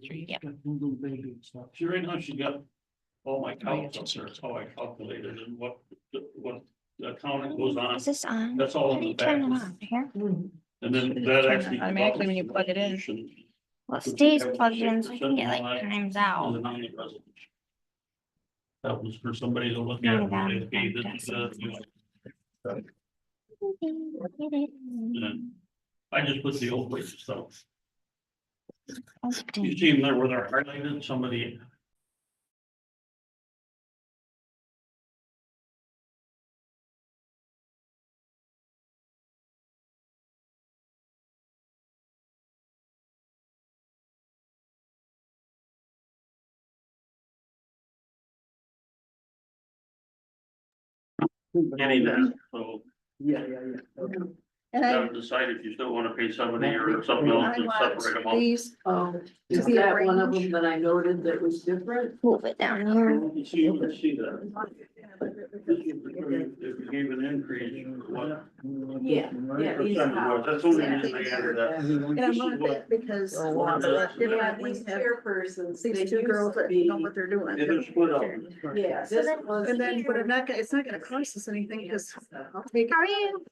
Yeah. She right now, she got all my counts up there, that's how I calculated and what account it goes on, Is this on? that's all How in do the you turn it back. on here? And then Should that turn actually. it automatically when you plug it in. Well, it stays plugged in, so I can get like times out. That was for somebody to look at. Yeah, and say, hey, that- this is, you know, Okay. and I just put the old places stuff. You Okay. see them there where they're highlighted, somebody. Getting that, so Yeah. And you I, gotta decide if you still wanna pay somebody or something else I to separate want them out. these, Is to be that one of arranged. them that I noted that was different? Move it down here. You see, you can see that. If you gave an increase, what? Yeah. Percentage was, that's the only reason I added that. And I This is want what- that because Oh, wow. Yeah, we these have chairpersons, they these two used girls to that be, know what they're doing. Yeah, they're split up. yeah, So this then- was. And then, but it's not gonna cost us anything because I'll take How are it, you?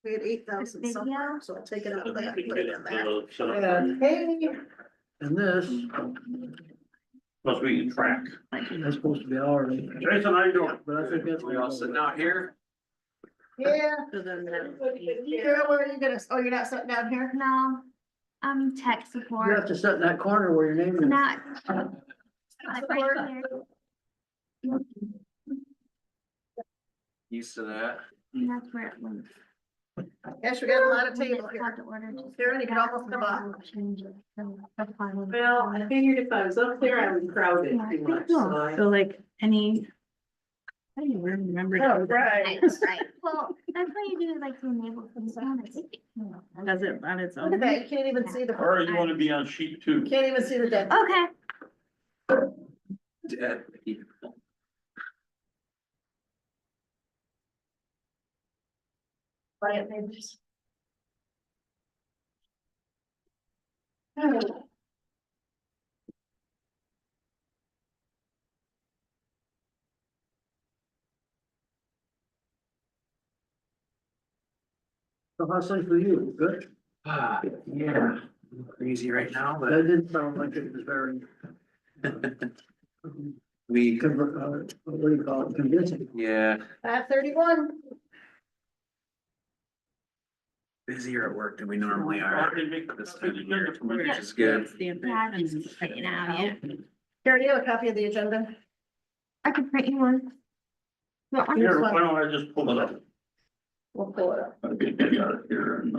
we had 8,000 somewhere, so I'll take it out of that, and put it in that. Set up. Hey. And this, Plus we can track. that's supposed to be hourly, Jason, how you doing? but I think that's. We all sitting out here? Yeah. So then, Carol, where are you gonna, oh, you're not sitting down here? no, tech You have support, to sit in that corner where your name is. not. Like right here, Used to that. and that's where it went. Yes, we got a lot of table here. Had to order just- Karen, you can almost come on. Change it, so that's fine. Well, I figured if I was up there, I was crowded too much, so I. So like any. I don't even remember. Oh, right. Right, well, that's why you do like to enable things on it. Does it on its Look own? at that, you can't even see the, Or you wanna be on sheet two? can't even see the deck. Okay, Dead. Quiet neighbors. So how's things for you? Good? Yeah, crazy right now, That but didn't sound like it was very, we, what do you call it, convincing. yeah, 5:31. busier at work than we normally are this time of year, which Yeah. is good. Stamp yeah, I it haven't and print it out yet. Carol, you have a copy of the agenda? I could print you one. You want one? Here, why don't I just pull it up? We'll pull it up. I'll get that out of here and,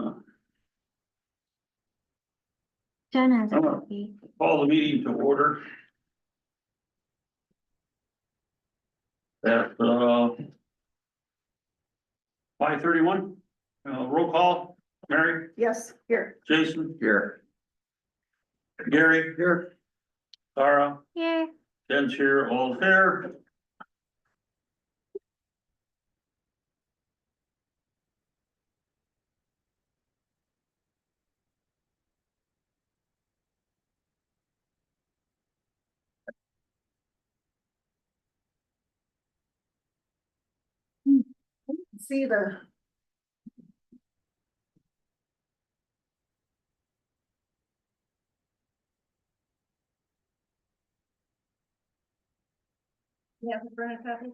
Jen has a I'm gonna- copy. call the meeting to order. At, 5:31, roll call, Mary, Yes, here. Jason, Here, Gary, Here, Sarah, Yeah. Jen's here, all here. See the. Yeah, the printed copy.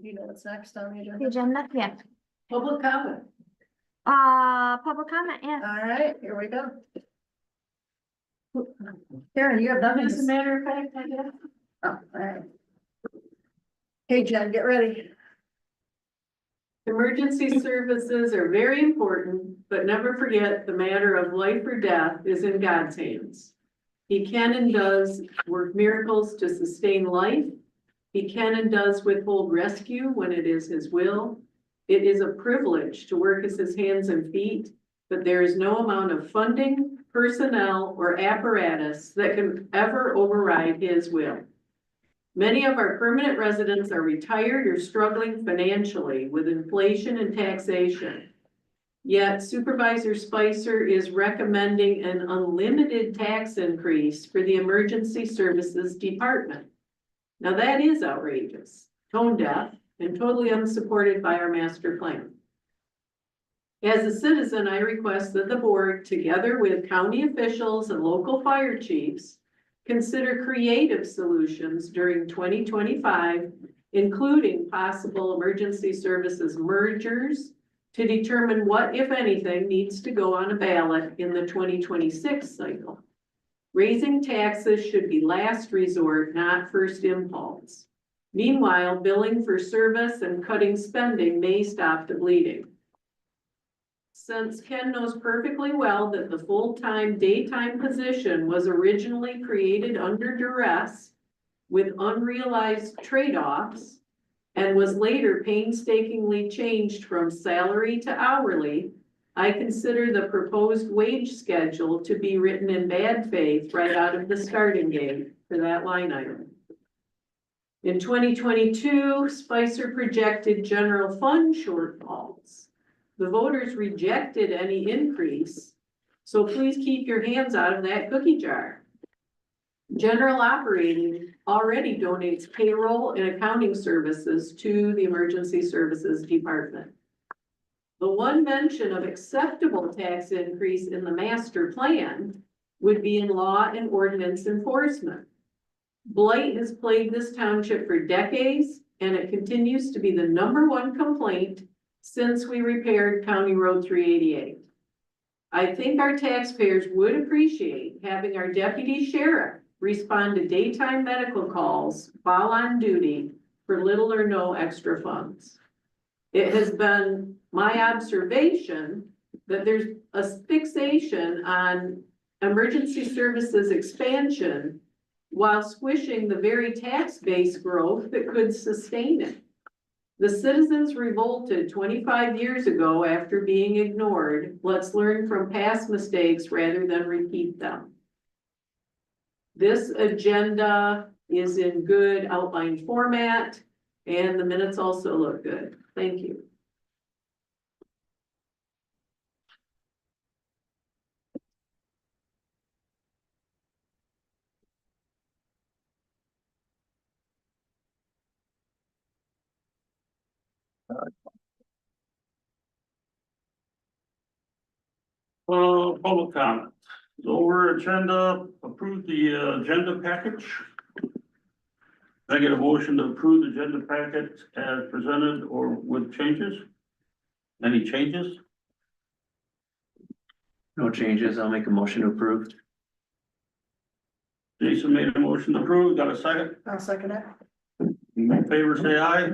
You know what's next on the The agenda? agenda, yeah. Public comment. Public comment, yeah. All right, here we go. Karen, you have nothing to As a say? matter of fact, I guess. Oh, all right. Hey, Jen, get ready. Emergency services are very important, but never forget the matter of life or death is in God's hands. He can and does work miracles to sustain life. He can and does withhold rescue when it is his will. It is a privilege to work as his hands and feet, but there is no amount of funding, personnel, or apparatus that can ever override his will. Many of our permanent residents are retired or struggling financially with inflation and taxation. Yet Supervisor Spicer is recommending an unlimited tax increase for the Emergency Services Department. Now that is outrageous, tone deaf, and totally unsupported by our master plan. As a citizen, I request that the board, together with county officials and local fire chiefs, consider creative solutions during 2025, including possible emergency services mergers, to determine what, if anything, needs to go on a ballot in the 2026 cycle. Raising taxes should be last resort, not first impulse. Meanwhile, billing for service and cutting spending may stop the bleeding. Since Ken knows perfectly well that the full-time daytime position was originally created under duress with unrealized trade-offs and was later painstakingly changed from salary to hourly, I consider the proposed wage schedule to be written in bad faith right out of the starting gate for that line item. In 2022, Spicer projected general fund shortfalls. The voters rejected any increase, so please keep your hands out of that cookie jar. General operating already donates payroll and accounting services to the Emergency Services Department. The one mention of acceptable tax increase in the master plan would be in law and ordinance enforcement. Blight has plagued this township for decades, and it continues to be the #1 complaint since we repaired County Road 388. I think our taxpayers would appreciate having our deputy sheriff respond to daytime medical calls while on duty for little or no extra funds. It has been my observation that there's a fixation on emergency services expansion while squishing the very tax base growth that could sustain it. The citizens revolted 25 years ago after being ignored. Let's learn from past mistakes rather than repeat them. This agenda is in good outline format, and the minutes also look good. Thank you. Public comment. Over agenda, approve the agenda package. Can I get a motion to approve the agenda packet as presented or with changes? Any changes? No changes. I'll make a motion to approve. Jason made a motion to approve. Got a second? I'll second it. In favor, say aye.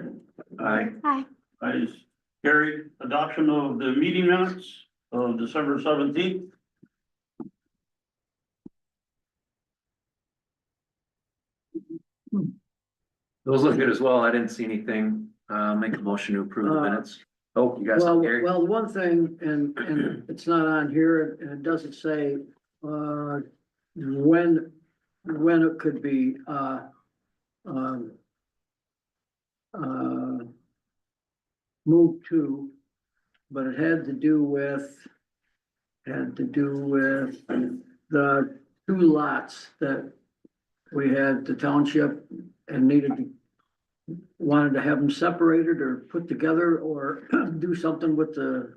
Aye. Hi. Ayes carried. Adoption of the meeting minutes of December 17th. Those look good as well. I didn't see anything. Make a motion to approve the minutes. Oh, you guys, Gary? Well, one thing, and it's not on here, and it doesn't say, when it could be, moved to, but it had to do with the 2 lots that we had the township and wanted to have them separated or put together or do something with the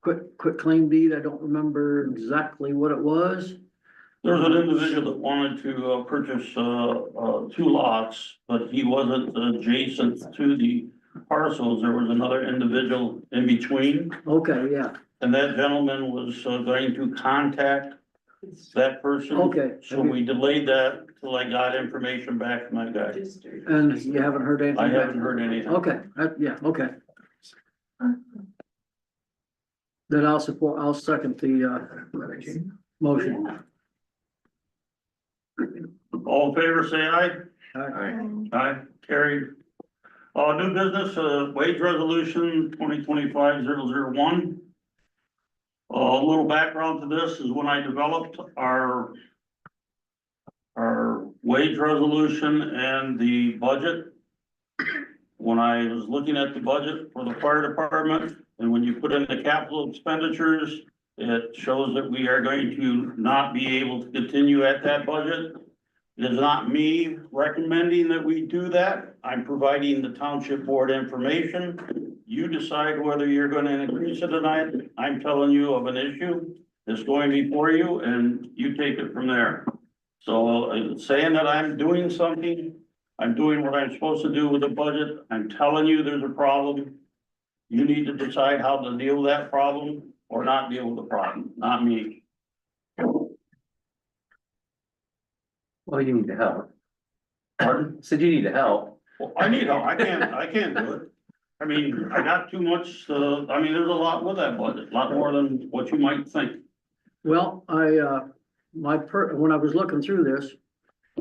quit claim deed. I don't remember exactly what it was. There was an individual that wanted to purchase 2 lots, but he wasn't adjacent to the parcels. There was another individual in between. Okay, yeah, And that gentleman was going to contact that person. okay. So we delayed that till I got information back from that guy. And you haven't heard anything? I back? haven't heard anything. Okay, yeah, okay. Then I'll second the motion. Yeah. All in favor, say aye. Aye. Aye, carried. New business, wage resolution 2025-001. A little background to this is when I developed our wage resolution and the budget. When I was looking at the budget for the fire department, And when you put in the capital expenditures, it shows that we are going to not be able to continue at that budget. It is not me recommending that we do that. I'm providing the township board information. You decide whether you're gonna increase it or not. I'm telling you of an issue that's going before you and you take it from there. So saying that I'm doing something, I'm doing what I'm supposed to do with the budget. I'm telling you there's a problem. You need to decide how to deal with that problem or not deal with the problem, not me. Well, you need to help. Pardon? Said you need to help. Well, I need help. I can't do it. I mean, I got too much, I mean, there's a lot with that budget, a lot more than what you might think. Well, when I was looking through this,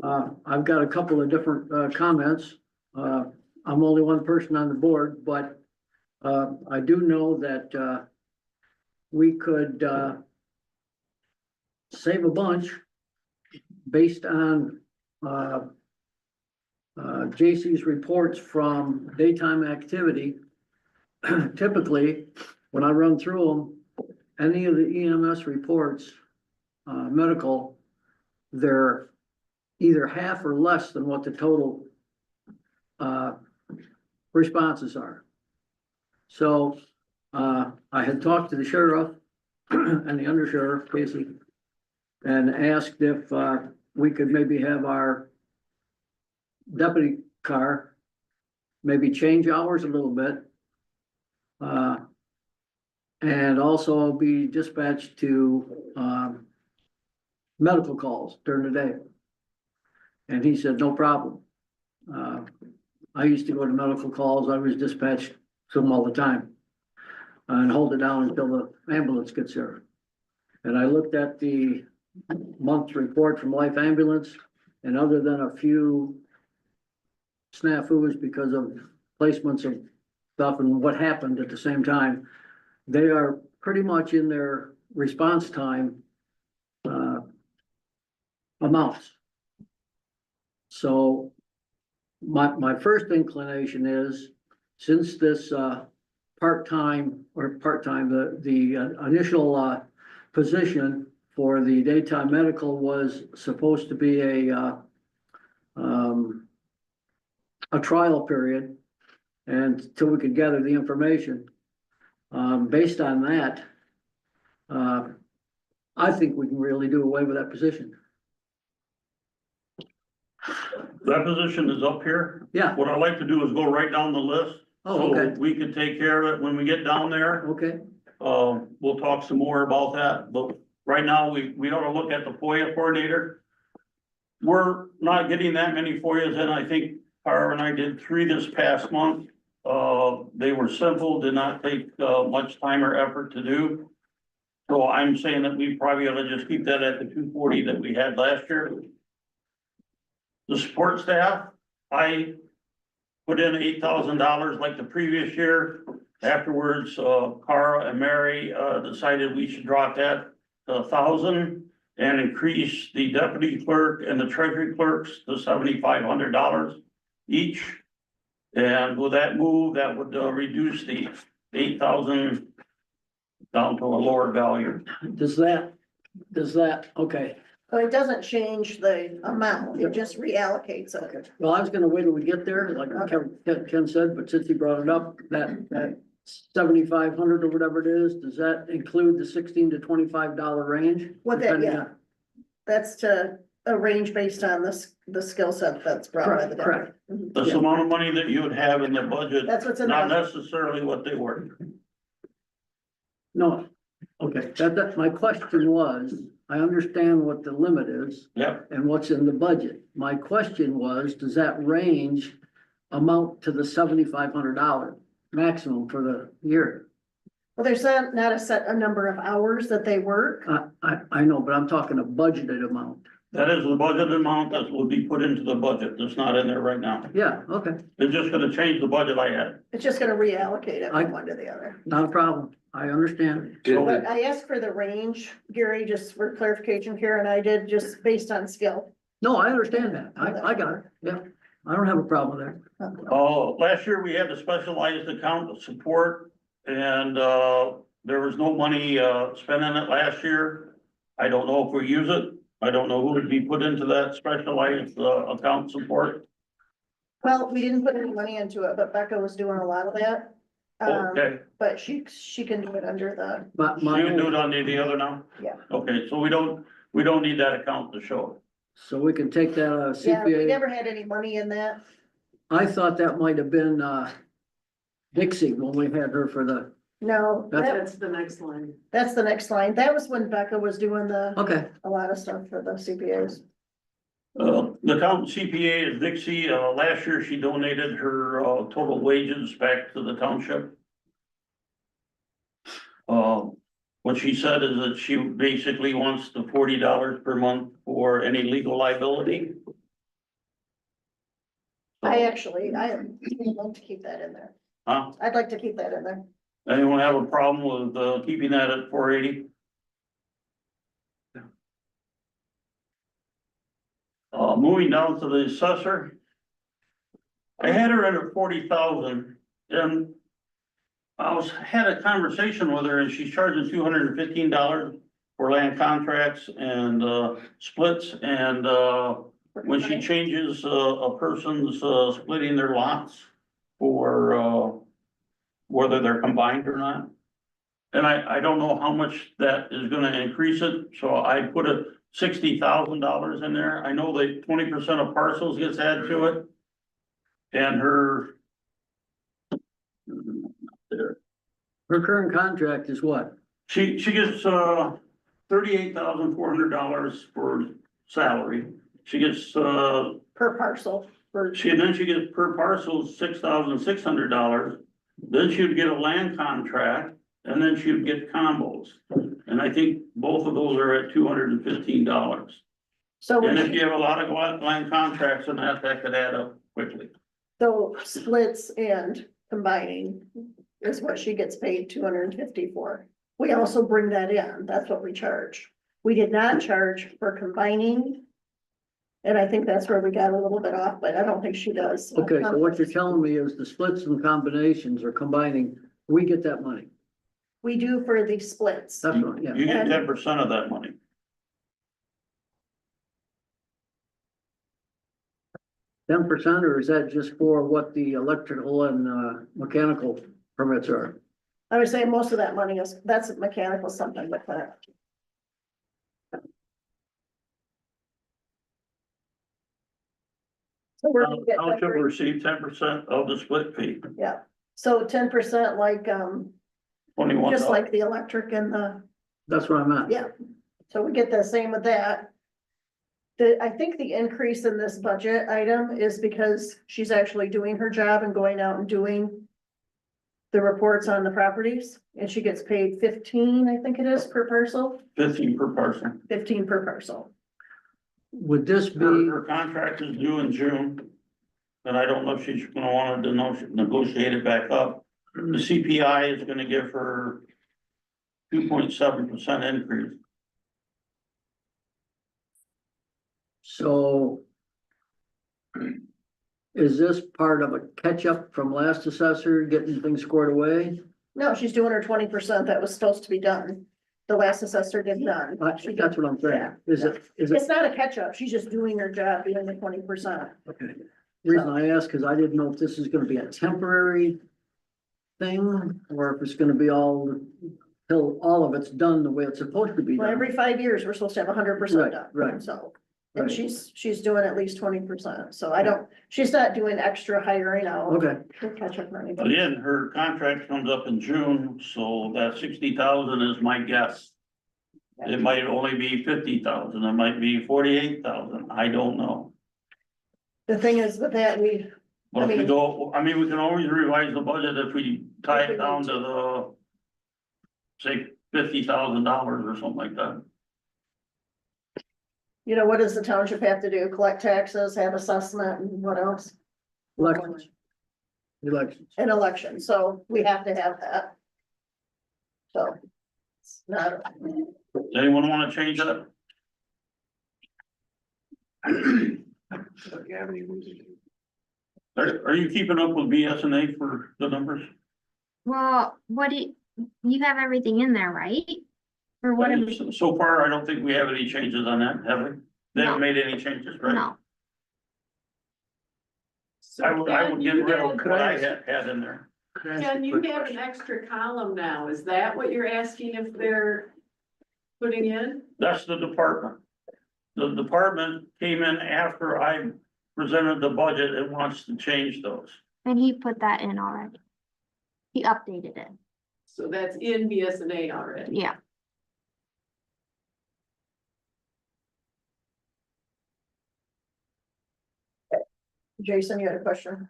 I've got a couple of different, comments. I'm only one person on the board, but, I do know that, we could, save a bunch based on, J.C.'s reports from daytime activity. Typically, when I run through them, any of the EMS reports, medical, they're either half or less than what the total, responses are. So, I had talked to the sheriff and the undersheriff, Casey, and asked if, we could maybe have our deputy car maybe change hours a little bit. And also be dispatched to, medical calls during the day. And he said, no problem. I used to go to medical calls. I was dispatched to them all the time. And hold it down until the ambulance gets there. And I looked at the month's report from Life Ambulance, and other than a few snafus because of placements of stuff and what happened at the same time, they are pretty much in their response time amounts. So my first inclination is, since this part-time, the initial position for the daytime medical was supposed to be a trial period, and till we could gather the information. Based on that, I think we can really do away with that position. That position is up here. Yeah, What I'd like to do is go right down the list. oh, okay, So we can take care of it when we get down there. okay, We'll talk some more about that, but right now, we ought to look at the FOIA coordinator. We're not getting that many FOIAs in. I think Tara and I did 3 this past month. They were simple, did not take much time or effort to do. So I'm saying that we probably ought to just keep that at the 240 that we had last year. The support staff, I put in $8,000 like the previous year. Afterwards, Cara and Mary decided we should drop that to 1,000 and increase the deputy clerk and the treasury clerks to $7,500 each. And with that move, that would reduce the 8,000 down to a lower value. does that, okay. But it doesn't change the amount, it just reallocates it. Well, I was gonna wait till we get there, like Ken said, but since he brought it up, that 7,500 or whatever it is, does that include the $16 to $25 range? What that, Depending yeah, on- that's to a range based on the skill set that's brought by the Correct, deputy. Mhm. That's the amount of money that you would have in the budget, That's what's in not the, necessarily what they were. No, okay, that, my question was, I understand what the limit is Yep, and what's in the budget. My question was, does that range amount to the $7,500 maximum for the year? well, there's not a number of hours that they work. I know, but I'm talking a budgeted amount. that is the budget amount that will be put into the budget. That's not in there right now. Yeah, okay, It's just gonna change the budget I had. It's just gonna reallocate it from one to the other. not a problem. I understand. But I asked for the range, Gary, just for clarification here, and I did just based on skill. No, I understand that. I got it. Yeah, I don't have a problem with that. Last year we had the specialized account support. and, there was no money, spent in it last year. I don't know if we use it. I don't know who would be put into that specialized, account support. Well, we didn't put any money into it, but Becca was doing a lot of that. Okay, But she can do it under the, But so you can do it on the other now? Yeah. Okay, so we don't need that account to show. so we can take that yeah, we CPA. never had any money in that. I thought that might have been, Dixie when we had her for the, No, That's the next line. that's the next line. That was when Becca was doing okay, a lot of stuff for the CPAs. The account CPA is Dixie. Last year she donated her, total wages back to the township. What she said is that she basically wants the $40 per month for any legal liability. I'd like to keep that in there. Huh? I'd like to keep that in there. Anyone have a problem with, keeping that at 480? Moving down to the assessor. I had her at 40,000 and had a conversation with her and she's charging $215 for land contracts and, splits and, when she changes, a person's, splitting their lots for, whether they're combined or not. And I don't know how much that is gonna increase it, so I put a $60,000 in there. I know that 20% of parcels gets added to it. And her. There, her current contract is what? she gets, $38,400 for salary. She gets, Per parcel, for, then she gets per parcel $6,600. Then she would get a land contract and then she would get combos. And I think both of those are at $215. so, And if you have a lot of land contracts and that could add up quickly. so splits and combining is what she gets paid $250 for. We also bring that in, that's what we charge. We did not charge for combining. And I think that's where we got a little bit off, but I don't think she does. Okay, so what you're telling me is the splits and combinations are combining, we get that money. We do for the splits. That's what, yeah. You get 10% of that money. 10%, or is that just for what the electrical and mechanical permits are? I would say most of that money is, that's mechanical something like that. So we're gonna get Township will 10%, receive 10% of the split fee, yeah, so 10% like, 21. just like the electric and the, That's what I'm at. yeah, so we get the same with that. I think the increase in this budget item is because she's actually doing her job and going out and doing the reports on the properties, and she gets paid 15, I think it is, per parcel, 15 per parcel. 15 per parcel. Would this be, Her contract is due in June. And I don't know if she's gonna want to negotiate it back up. The CPI is gonna give her 2.7% increase. so is this part of a catch-up from last assessor, getting things squared away? No, she's doing her 20% that was supposed to be done. The last assessor did none. She did- That's what I'm saying. Yeah. Is it, It's not a catch-up, she's just doing her job, doing the 20%. okay. The reason I ask is I didn't know if this is gonna be a temporary thing, or if it's gonna be till all of it's done the way it's supposed to be Well, done. every 5 years, we're supposed to have 100% Right, done. right. So, and Right. she's doing at least 20%, so she's not doing extra hiring out. Okay, For catch-up money. But again, her contract comes up in June, so that 60,000 is my guess. It might only be 50,000, it might be 48,000, I don't know. The thing is with that, But if we mean- go, we can always revise the budget if we tie it down to the, say, $50,000 or something like that. what does the township have to do? Collect taxes, have assessment, and what else? elections. Elections. An election, so we have to have that. So. It's not. Does anyone wanna change that? Are you keeping up with BSNA for the numbers? Well, what do you have everything in there, right? Or what? So far, I don't think we have any changes on that, have we? They haven't made any changes, right? No, I would get rid of Could what I I ask- had in there. Could I ask a Ken, you quick have an question? extra column now. Is that what you're asking if they're putting in? That's the department. The department came in after I presented the budget and wants to change those. and he put that in already. He updated it, So that's in BSNA already. yeah. Jason, you had a question?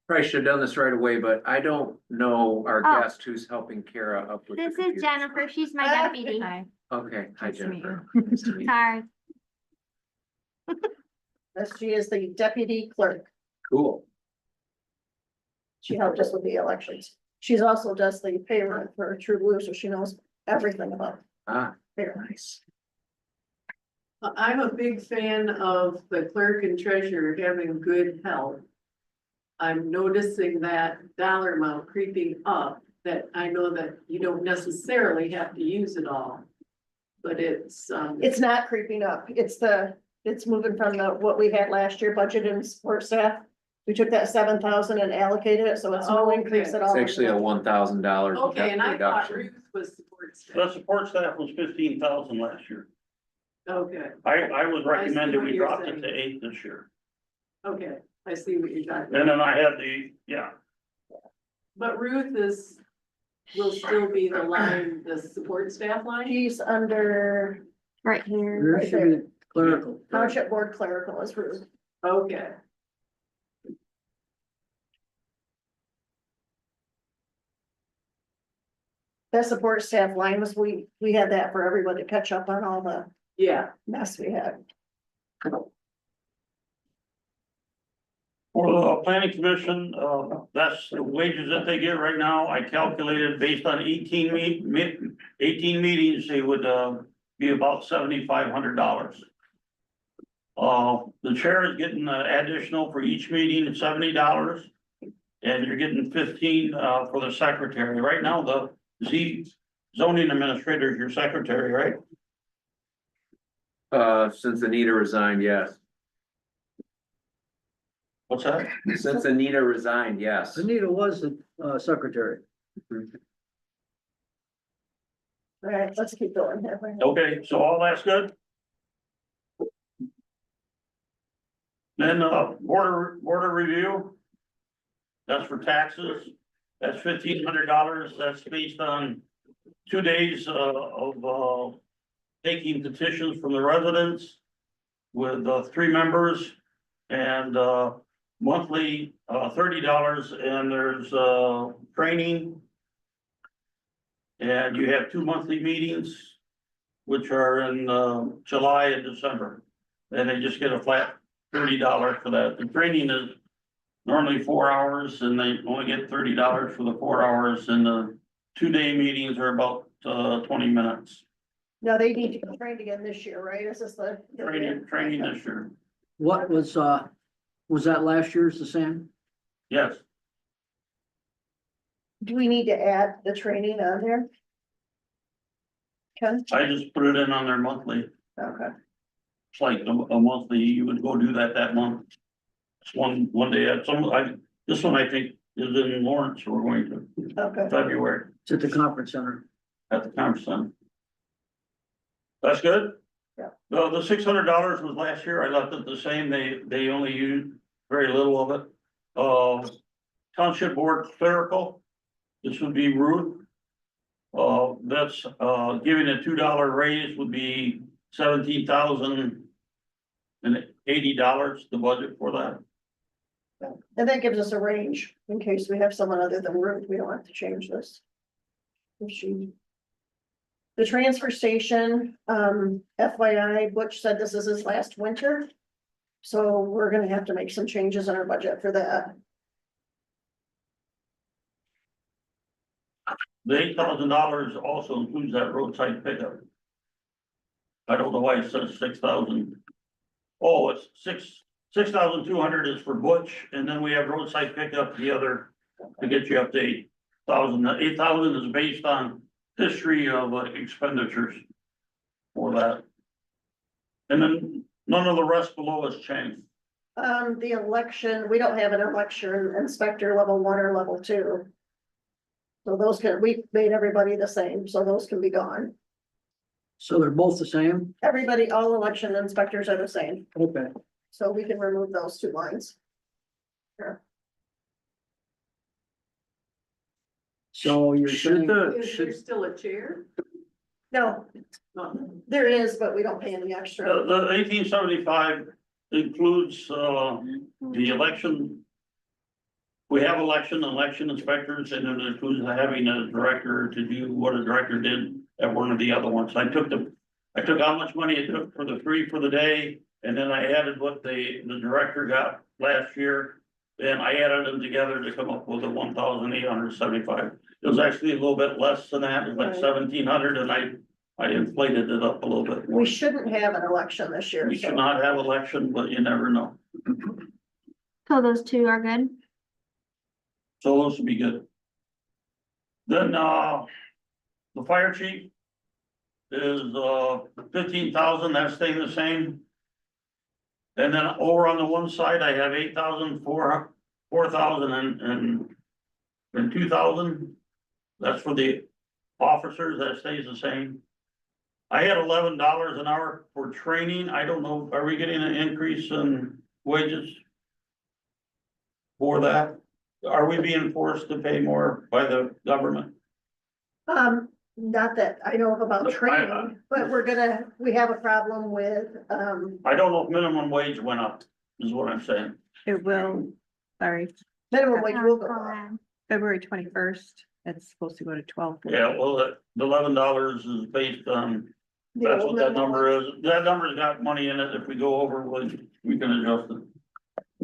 Probably should have done this right away, but I don't know our Oh. guest who's helping Kara up with. the This is computer. Jennifer, she's my deputy. Okay, hi Nice to meet Jennifer. Nice to meet you. Sorry, Yes, she is the deputy clerk. Cool. She helped us with the elections. She's also does the payroll for True Blue, so she knows everything about Ah, payroll. nice. I'm a big fan of the clerk and treasurer having good health. I'm noticing that dollar amount creeping up, that I know that you don't necessarily have to use it all. But it's, It's not creeping up. It's moving from what we had last year, budget and support staff. We took that 7,000 and allocated it, so it's no Oh, increase okay. at all. It's actually a $1,000 okay, and I thought reduction. Ruth was support The staff. support staff was 15,000 last year. Okay, I was recommended what we you're dropped it to saying. 8 this year. okay, I see what you're talking And about. then I had the. But Ruth will still be the line, the support staff line? He's under right here. There Right should be clerical. Township Board Clerical is Ruth. Okay. That support staff line was, we had that for everyone to catch up on all the Yeah, mess we had. For the planning commission, that's the wages that they get right now. I calculated based on 18 meetings, they would, be about $7,500. The chair is getting additional for each meeting, $70. And you're getting 15, for the secretary. Right now, the zoning administrator is your secretary, right? Since Anita resigned, yes. What's that? Since Anita resigned, yes. Anita was the secretary. All right, let's keep going. Okay, so all that's good? Then, border review. That's for taxes. That's $1,500. That's based on 2 days, of taking petitions from the residents with, 3 members and, monthly, $30, and there's, training. And you have 2 monthly meetings, which are in, July and December. And they just get a flat $30 for that. The training is normally 4 hours and they only get $30 for the 4 hours, and the 2-day meetings are about 20 minutes. Now they need to get trained again this year, right? Is this the? Training this year. What was that last year's the same? Yes, Do we need to add the training on there? Ken? I just put it in on their monthly. Okay, It's like a monthly, you would go do that month. It's one day, this one I think is in Lawrence, so we're going to okay. February It's at the conference center. at the conference center. That's good? Yeah. The $600 was last year, I left it the same, they only used very little of it. Township board clerical, this would be Ruth. That's, giving a $2 raise would be $17,080, the budget for that. And that gives us a range in case we have someone other than Ruth, we don't have to change this. If she. The transfer station, FYI, Butch said this is his last winter. So we're gonna have to make some changes in our budget for that. The $8,000 also includes that roadside pickup. I don't know why it says 6,000. Oh, it's 6,200 is for Butch, and then we have roadside pickup, the other, to get you up to 8. thousand. The 8,000 is based on history of expenditures for that. And then none of the rest below has changed. The election, we don't have an election inspector level 1 or level 2. So those we made everybody the same, so those can be gone. So they're both the same? Everybody, all election inspectors are the same, Okay. so we can remove those 2 lines. Sure. So you're Should saying, Is there still a chair? No, there is, but we don't pay any extra. The 1875 includes, the election. We have election inspectors, and it includes having a director to do what a director did at one of the other ones. I took how much money it took for the 3 for the day, and then I added what the director got last year. And I added them together to come up with the 1,875. It was actually a little bit less than that, it was like Right. 1,700, and I inflated it up a little bit more. We shouldn't have an election this year, We so. should not have election, but you never know. So those 2 are good. So those would be good. Then, the fire chief is, 15,000, that's staying the same. And then over on the one side, I have 8,000, 4,000 and 2,000. That's for the officers, that stays the same. I had $11 an hour for training. I don't know, are we getting an increase in wages for that? Are we being forced to pay more by the government? Not that I know of about training, but we have a problem with, I don't know if minimum wage went up, is what I'm saying. It will, sorry, minimum wage will go up. February 21st, it's supposed to go to 12. Yeah, well, the $11 is based on, The that's old what that minimum number wage. is. That number's got money in it. If we go over, we can adjust it.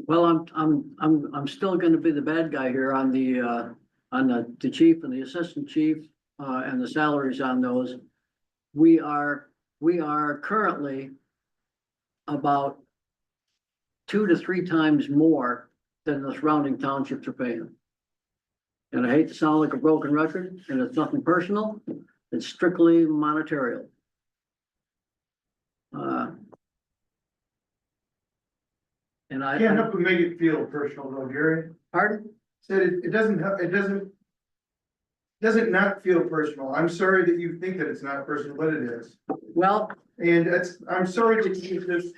well, I'm still gonna be the bad guy here on the chief and the assistant chief, and the salaries on those. We are currently about 2 to 3 times more than the surrounding townships are paying. And I hate to sound like a broken record, and it's nothing personal, it's strictly monetary. And Can't help but make it feel personal though, Gary. pardon? Said it doesn't not feel personal. I'm sorry that you think that it's not personal, but it is. Well, And I'm sorry that you this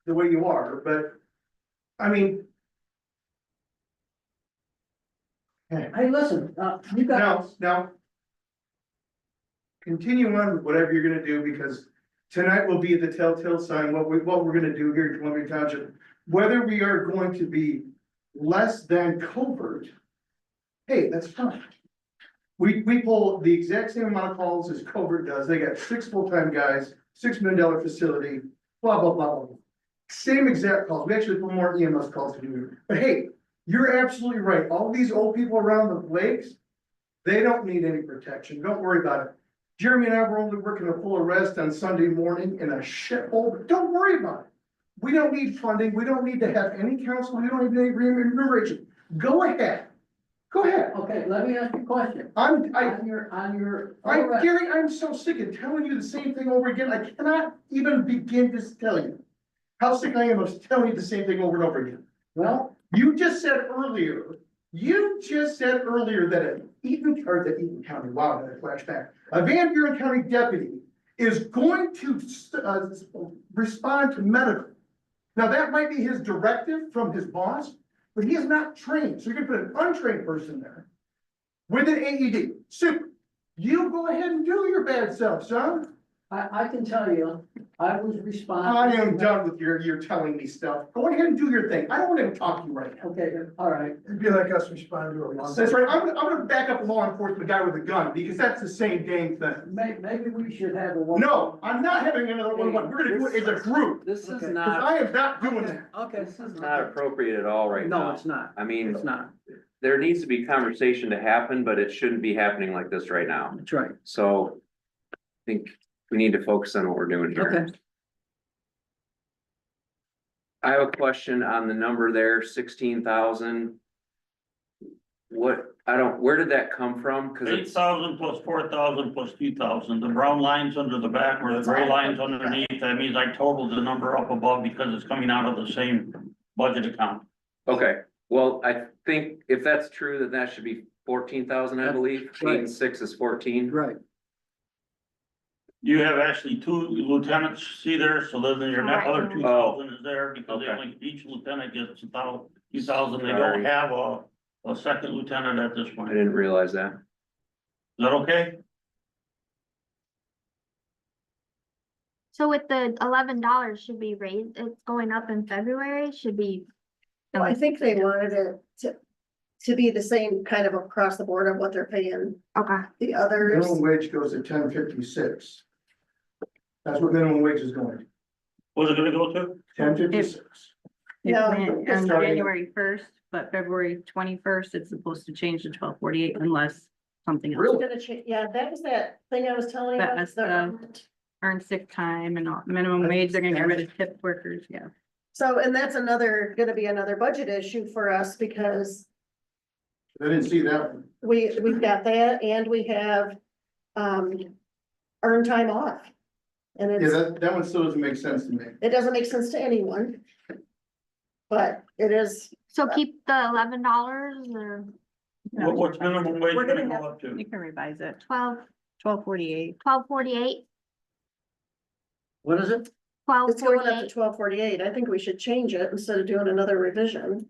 the way you are, but I mean. hey, listen, you got. Now. Continue on with whatever you're gonna do, because tonight will be the telltale sign, what we're gonna do here in Columbia Township. Whether we are going to be less than covert, hey, that's fine. We pull the exact same amount of calls as covert does. They got 6 full-time guys, $6 million facility, blah, blah, blah, blah. Same exact calls. We actually put more EMS calls to do. But hey, you're absolutely right. All these old people around the lakes, they don't need any protection. Don't worry about it. Jeremy and I were only working a full arrest on Sunday morning in a shithole, but don't worry about it. We don't need funding. We don't need to have any counsel. We don't need any remuneration. Go ahead. Go ahead. Okay, let me ask you a question. On your. Gary, I'm so sick of telling you the same thing over again. I cannot even begin to tell you how sick I am of telling you the same thing over and over again. Well, You just said earlier that Eaton County, wow, that flashback. A Van Buren County deputy is going to respond to medical. Now, that might be his directive from his boss, but he is not trained. So you're gonna put an untrained person there with an AED. Super. You go ahead and do your bad self, son. I can tell you, I was I responsible. am done with your telling me stuff. Go ahead and do your thing. I don't want to talk to you right now. Okay, all right. It'd be like us responding to a law. That's right. I'm gonna back up a law enforcement guy with a gun, because that's the same dang thing. Maybe we should have a one. No, I'm not having another one. We're gonna do it as a group. This is Okay. Cause not, I am not doing that. Okay. this is not appropriate at all right now. No, it's not. I mean, It's not. there needs to be conversation to happen, but it shouldn't be happening like this right now. That's right. So I think we need to focus on what we're doing here. Okay. I have a question on the number there, 16,000. where did that come from? Cause it's, 8,000 plus 4,000 plus 2,000. The brown lines under the back or the gray lines underneath, that means I totaled the number up above because it's coming out of the same budget account. okay, well, I think if that's true, then that should be 14,000, I believe. Right. 8 and 6 is 14. Right, You have actually 2 lieutenants, see there, so then your net other 2,000 is there because they Okay. only, each lieutenant gets 2,000. They don't have a second lieutenant at this I point. Is didn't realize that. that okay? So with the $11 should be raised, it's going up in February, should be. Well, I think they wanted it to be the same kind of across the board of what they're paying Okay, the others. Minimum wage goes to 10.56. That's what minimum wage is going, What's it gonna go to? 10.56. It No, went it's on starting- January 1st, but February 21st, it's supposed to change to 12.48 unless something else. It's gonna change, yeah, that was that thing I was telling you That about. was the- Earn sick time and all, minimum wage, they're gonna get rid of tip workers, yeah. So, and that's gonna be another budget issue for us because I didn't see that one. we've got that and we have, earned time off. And Yeah, it's, that one still doesn't make sense to me. it doesn't make sense to anyone. But it is, so keep the $11 or What's minimum wage We're gonna gonna go up to? You can revise it, 12.48. 12.48. what is it? it's going up to 12.48. 12.48. I think we should change it instead of doing another revision.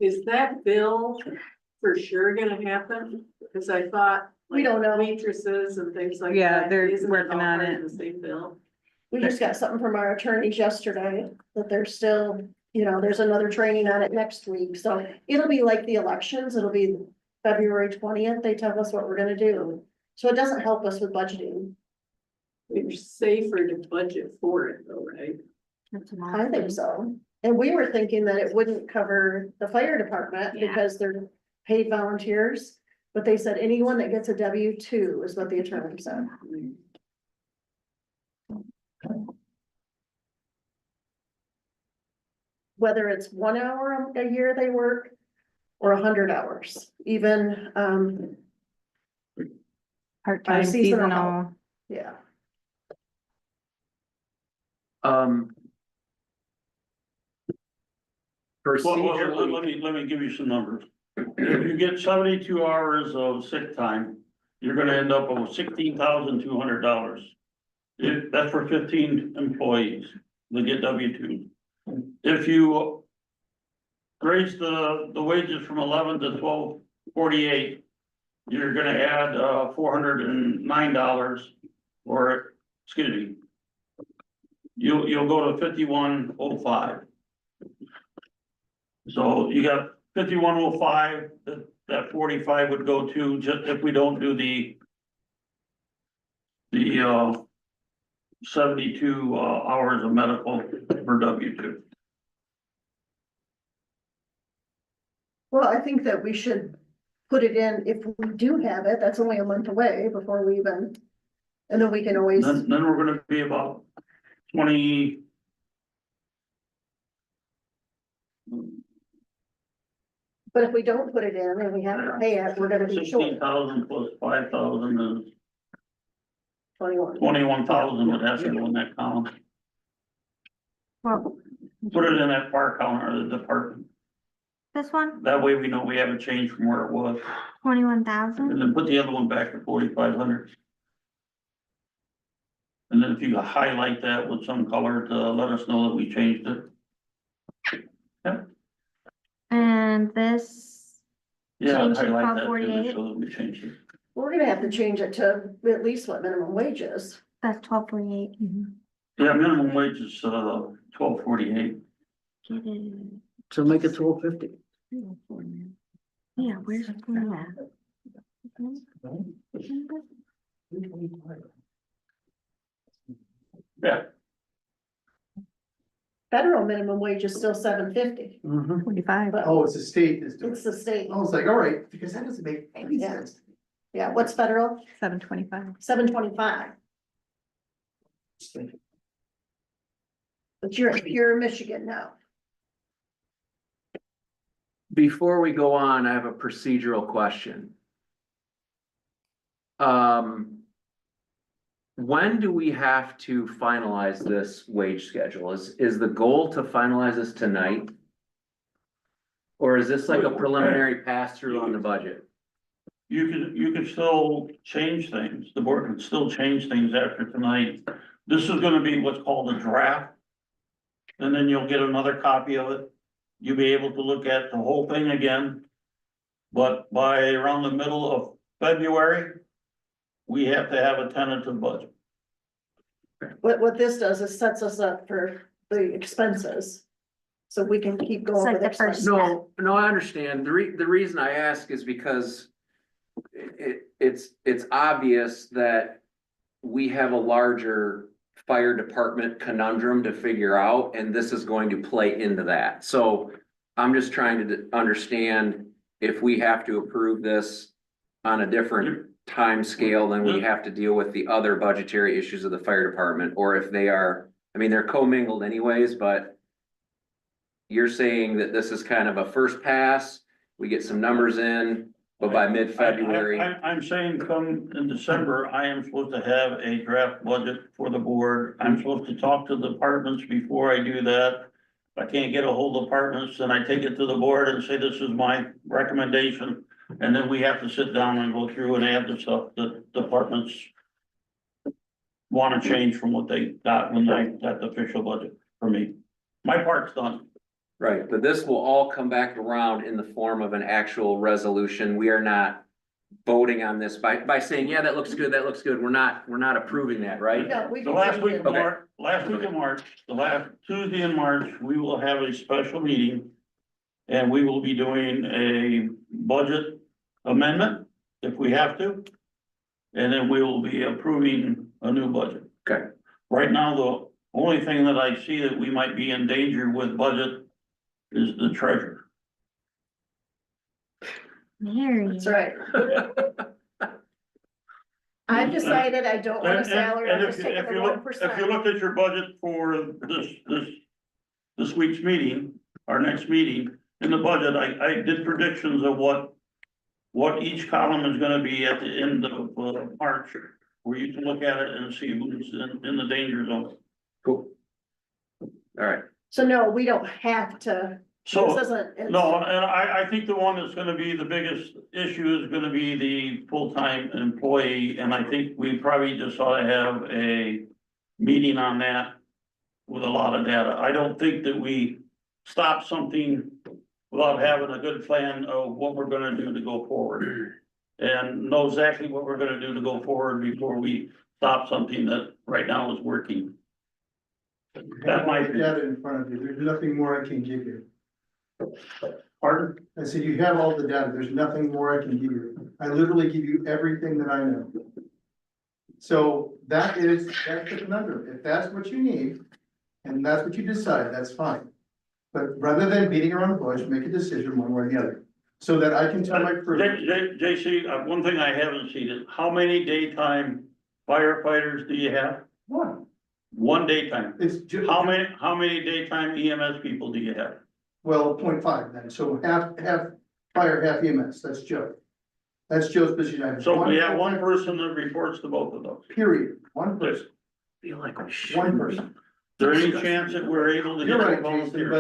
Is that bill for sure gonna happen? Because I thought. We don't like, know. Waitresses and things like that. Yeah, they're isn't it working all on part it. of the same bill? We just got something from our attorneys yesterday that they're still, there's another training on it next week. So it'll be like the elections. It'll be February 20th. They tell us what we're gonna do. So it doesn't help us with budgeting. You're safer to budget for it though, right? That's an I think option. so. And we were thinking that it wouldn't cover the fire department Yeah. because they're paid volunteers. But they said anyone that gets a W-2 is what the attorney said. Whether it's 1 hour a year they work or 100 hours, even, Part-time, seasonal seasonal. yeah. Well, let Procedurally, me give you some numbers. If you get 72 hours of sick time, you're gonna end up with $16,200. That's for 15 employees that get W-2. If you raise the wages from 11 to 12.48, you're gonna add $409 or, excuse me. You'll go to 5105. So you got 5105, that 45 would go to, just if we don't do the 72 hours of medical for W-2. Well, I think that we should put it in, if we do have it, that's only a month away before we even, and then we can always, Then we're gonna be about 20. but if we don't put it in and we have to pay it, we're gonna be short 16,000 plus 5,000 is 21. 21,000, but has to go in that column. Well, Put it in that far column or the department. this one, That way we know we haven't changed from where it was. 21,000. And then put the other one back to 4,500. And then if you highlight that with some color to let us know that we changed it. And this, Yeah, Change to highlight that too, 12.48. so that we changed it. We're gonna have to change it to at least what minimum wage is. that's 12.48. Yeah, minimum wage is 12.48. Get it. So make it 12.50. Yeah, where's it going at? Yeah, Federal minimum wage is still $7.50, Mhm. 25. but Oh, it's the state is doing it's it. the state. I was like, all right, because that doesn't make any Yeah. sense. Yeah, what's federal? 7.25. $7.25. But you're in Michigan now. Before we go on, I have a procedural question. When do we have to finalize this wage schedule? Is the goal to finalize this tonight? Or is this like a preliminary pass through on the budget? You can still change things. The board can still change things after tonight. This is gonna be what's called a draft. And then you'll get another copy of it. You'll be able to look at the whole thing again. But by around the middle of February, we have to have a tentative budget. What this does is sets us up for the expenses. So we can keep It's going like with the first- expenses. No, I understand. The reason I ask is because it's obvious that we have a larger fire department conundrum to figure out, and this is going to play into that. So I'm just trying to understand if we have to approve this on a different time scale than we have to deal with the other budgetary issues of the fire department, or if they are, I mean, they're commingled anyways, but you're saying that this is kind of a first pass, we get some numbers in, but by mid-February. I'm saying come in December, I am supposed to have a draft budget for the board. I'm supposed to talk to the departments before I do that. If I can't get a hold of departments, then I take it to the board and say, this is my recommendation. And then we have to sit down and go through and add the stuff that departments want to change from what they got when they got the official budget for me. My part's done. Right, but this will all come back around in the form of an actual resolution. We are not voting on this by saying, yeah, that looks good, that looks good. We're not approving that, right? No, we The can last change week it. of March, the last Tuesday in March, we will have a special meeting. And we will be doing a budget amendment if we have to. And then we will be approving a new budget. Okay. Right now, the only thing that I see that we might be in danger with budget is the treasurer. Mary. That's right. I've decided I don't want a salary, I'm And just if taking the you 1%. look at your budget for this week's meeting, our next meeting, in the budget, I did predictions of what each column is gonna be at the end of March, where you can look at it and see who's in the danger zone. Cool. All right, So no, we don't have to, this So, isn't. it's- no, and I think the one that's gonna be the biggest issue is gonna be the full-time employee, and I think we probably just ought to have a meeting on that with a lot of data. I don't think that we stop something without having a good plan of what we're gonna do to go forward. And know exactly what we're gonna do to go forward before we stop something that right now is working. That might be. Data in front of you, there's nothing more I can give you. Pardon? I said, you have all the data, there's nothing more I can give you. I literally give you everything that I know. So that's the conundrum. If that's what you need, and that's what you decide, that's fine. But rather than beating around the bush, make a decision one way or the other, so that I can tell my crew. JC, one thing I haven't seen is, how many daytime firefighters do you have? One, One daytime. it's just. How many daytime EMS people do you have? Well, 0.5 then, so half fire, half EMS, that's Joe. That's Joe's position. I have So we have one person that reports to both of those. Period, one person, feel like we should. one person. Is there any chance that we're able to get You're a right, Jason, volunteer?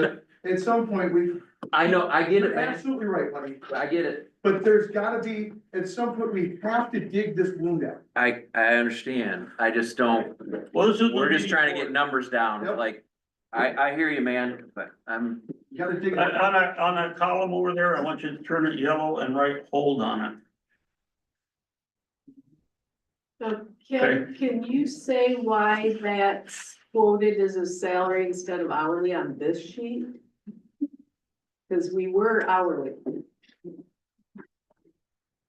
but at some point, I know, I get it, you're man. absolutely right, buddy. I get it. But there's gotta be, at some point, we have to dig this wound out. I understand. I just don't, Well, this is. we're just trying to get numbers down. Yep. Like, I hear you, man, but You gotta dig it On out. on that column over there, I want you to turn it yellow and write hold on it. So can you say why that's quoted as a salary instead of hourly on this sheet? Cause we were hourly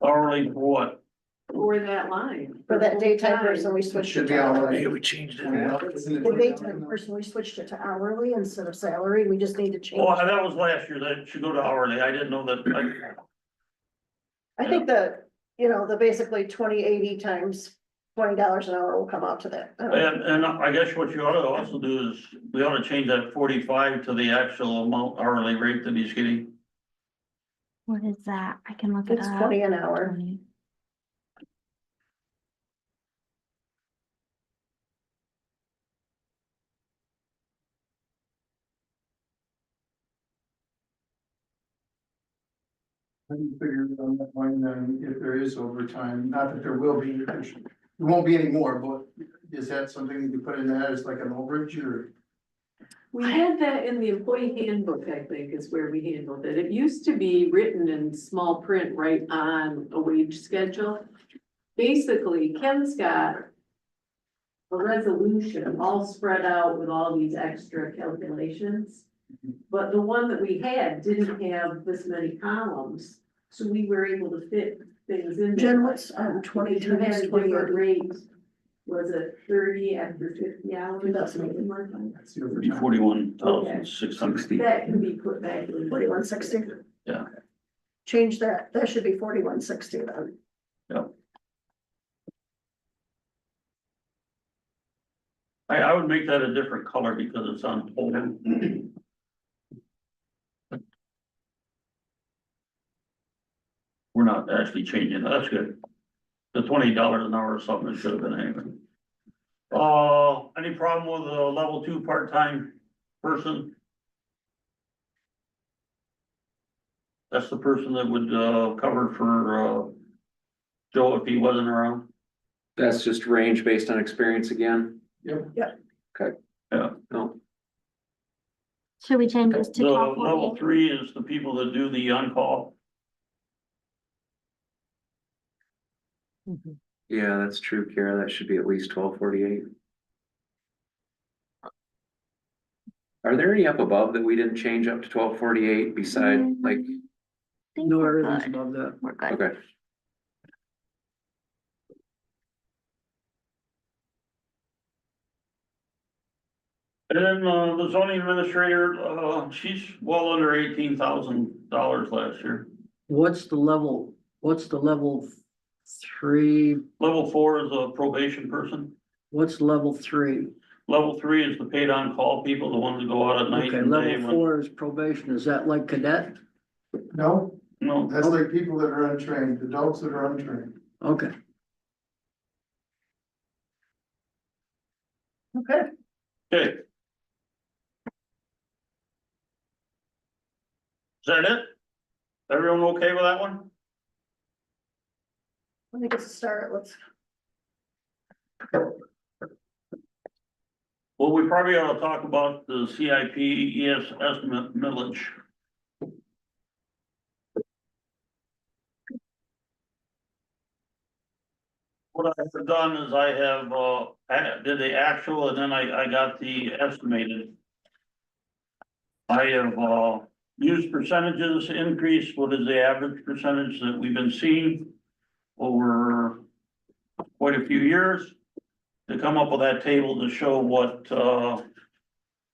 Hourly for what? for that line. For that daytime person, we switched it Should be to all hourly. right. we changed The daytime person, we switched it to hourly instead of salary, we just need to change. Oh, that was last year. That should go to hourly. I didn't know that. I think the, the basically 2080 times $20 an hour will come out to that. And I guess what you ought to also do is, we ought to change that 45 to the actual amount hourly rate that he's getting. What is that? I can look it It's up. 20 an hour. 20. I can figure it on that one, then if there is overtime, not that there will be, there won't be any more, but is that something you put in that as like an overage or? We had that in the employee handbook, I think, is where we handled it. It used to be written in small print right on a wage schedule. Basically, Ken's got a resolution all spread out with all these extra calculations. But the one that we had didn't have this many columns, so we were able to fit things in. there. Jen, what's 20 Because you had times a different 20? rate. Was it 30 after 50 hours? 2008. That's the Be overtime. 41,660. That can be put back in. 4160? Yeah. Change that, that should be 4160 then. I would make that a different color because it's on total. We're not actually changing, that's good. The $20 an hour or something, it should have been anyway. Any problem with a level 2 part-time person? That's the person that would, cover for, Joe if he wasn't around. That's just range based on experience again? Yep. Yeah, No, Should we change this to the level 1248? 3 is the people that do the on-call. yeah, that's true, Kara, that should be at least 1248. Are there any up above that we didn't change up to 1248 beside, like, Think No, we're everything's good. above that. We're good. okay, And then, the zoning administrator, she's well under $18,000 last year. What's the level 3, Level 4 is a probation person. what's level 3? Level 3 is the paid on call people, the ones that go out at night Okay, and day. level when- 4 is probation, is that like cadet? No, No, that's like people that are untrained, adults that are untrained. Okay, Okay, okay. Is that it? Everyone okay with that one? I think it's a start, let's, Well, we probably ought to talk about the CIP ES estimate millage. What I've done is I have, did the actual and then I got the estimated. I have, used percentages increase, what is the average percentage that we've been seeing over quite a few years to come up with that table to show what,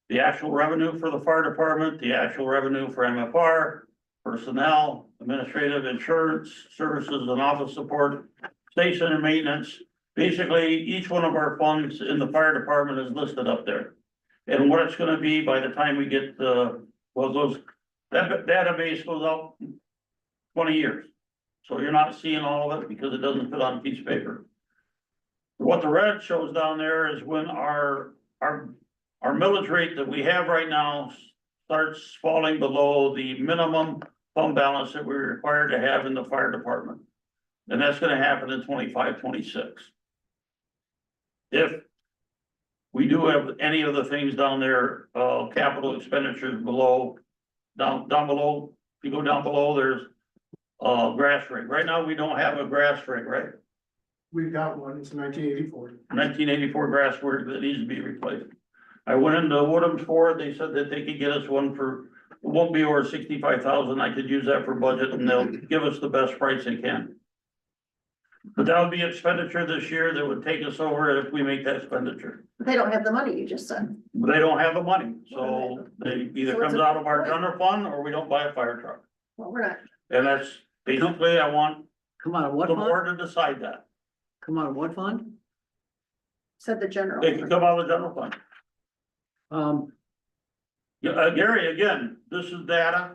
the actual revenue for the fire department, the actual revenue for MFR, personnel, administrative, insurance, services and office support, station and maintenance. Basically, each one of our funds in the fire department is listed up there. And what it's gonna be by the time we get that database goes out 20 years. So you're not seeing all of it because it doesn't fit on a piece of paper. What the red shows down there is when our millage rate that we have right now starts falling below the minimum fund balance that we're required to have in the fire department. And that's gonna happen in 25, 26. If we do have any of the things down there, capital expenditures below, down below, if you go down below, there's grass rig. Right now, we don't have a grass rig, right? We've got one, it's 1984. 1984 grass rig that needs to be replaced. I went into Woodham's Ford, they said that they could get us one for, it won't be over 65,000, I could use that for budget and they'll give us the best price they can. But that would be expenditure this year that would take us over if we make that expenditure. they don't have the money, you just said. But they don't have the money, so they either So it's comes a- out of our general fund or we don't buy a fire truck. Well, we're not, And that's basically, I want come on, what the fund? board to decide that. Come on, what fund? Said the general. It can come out of the general fund. Yeah, Gary, again, this is data.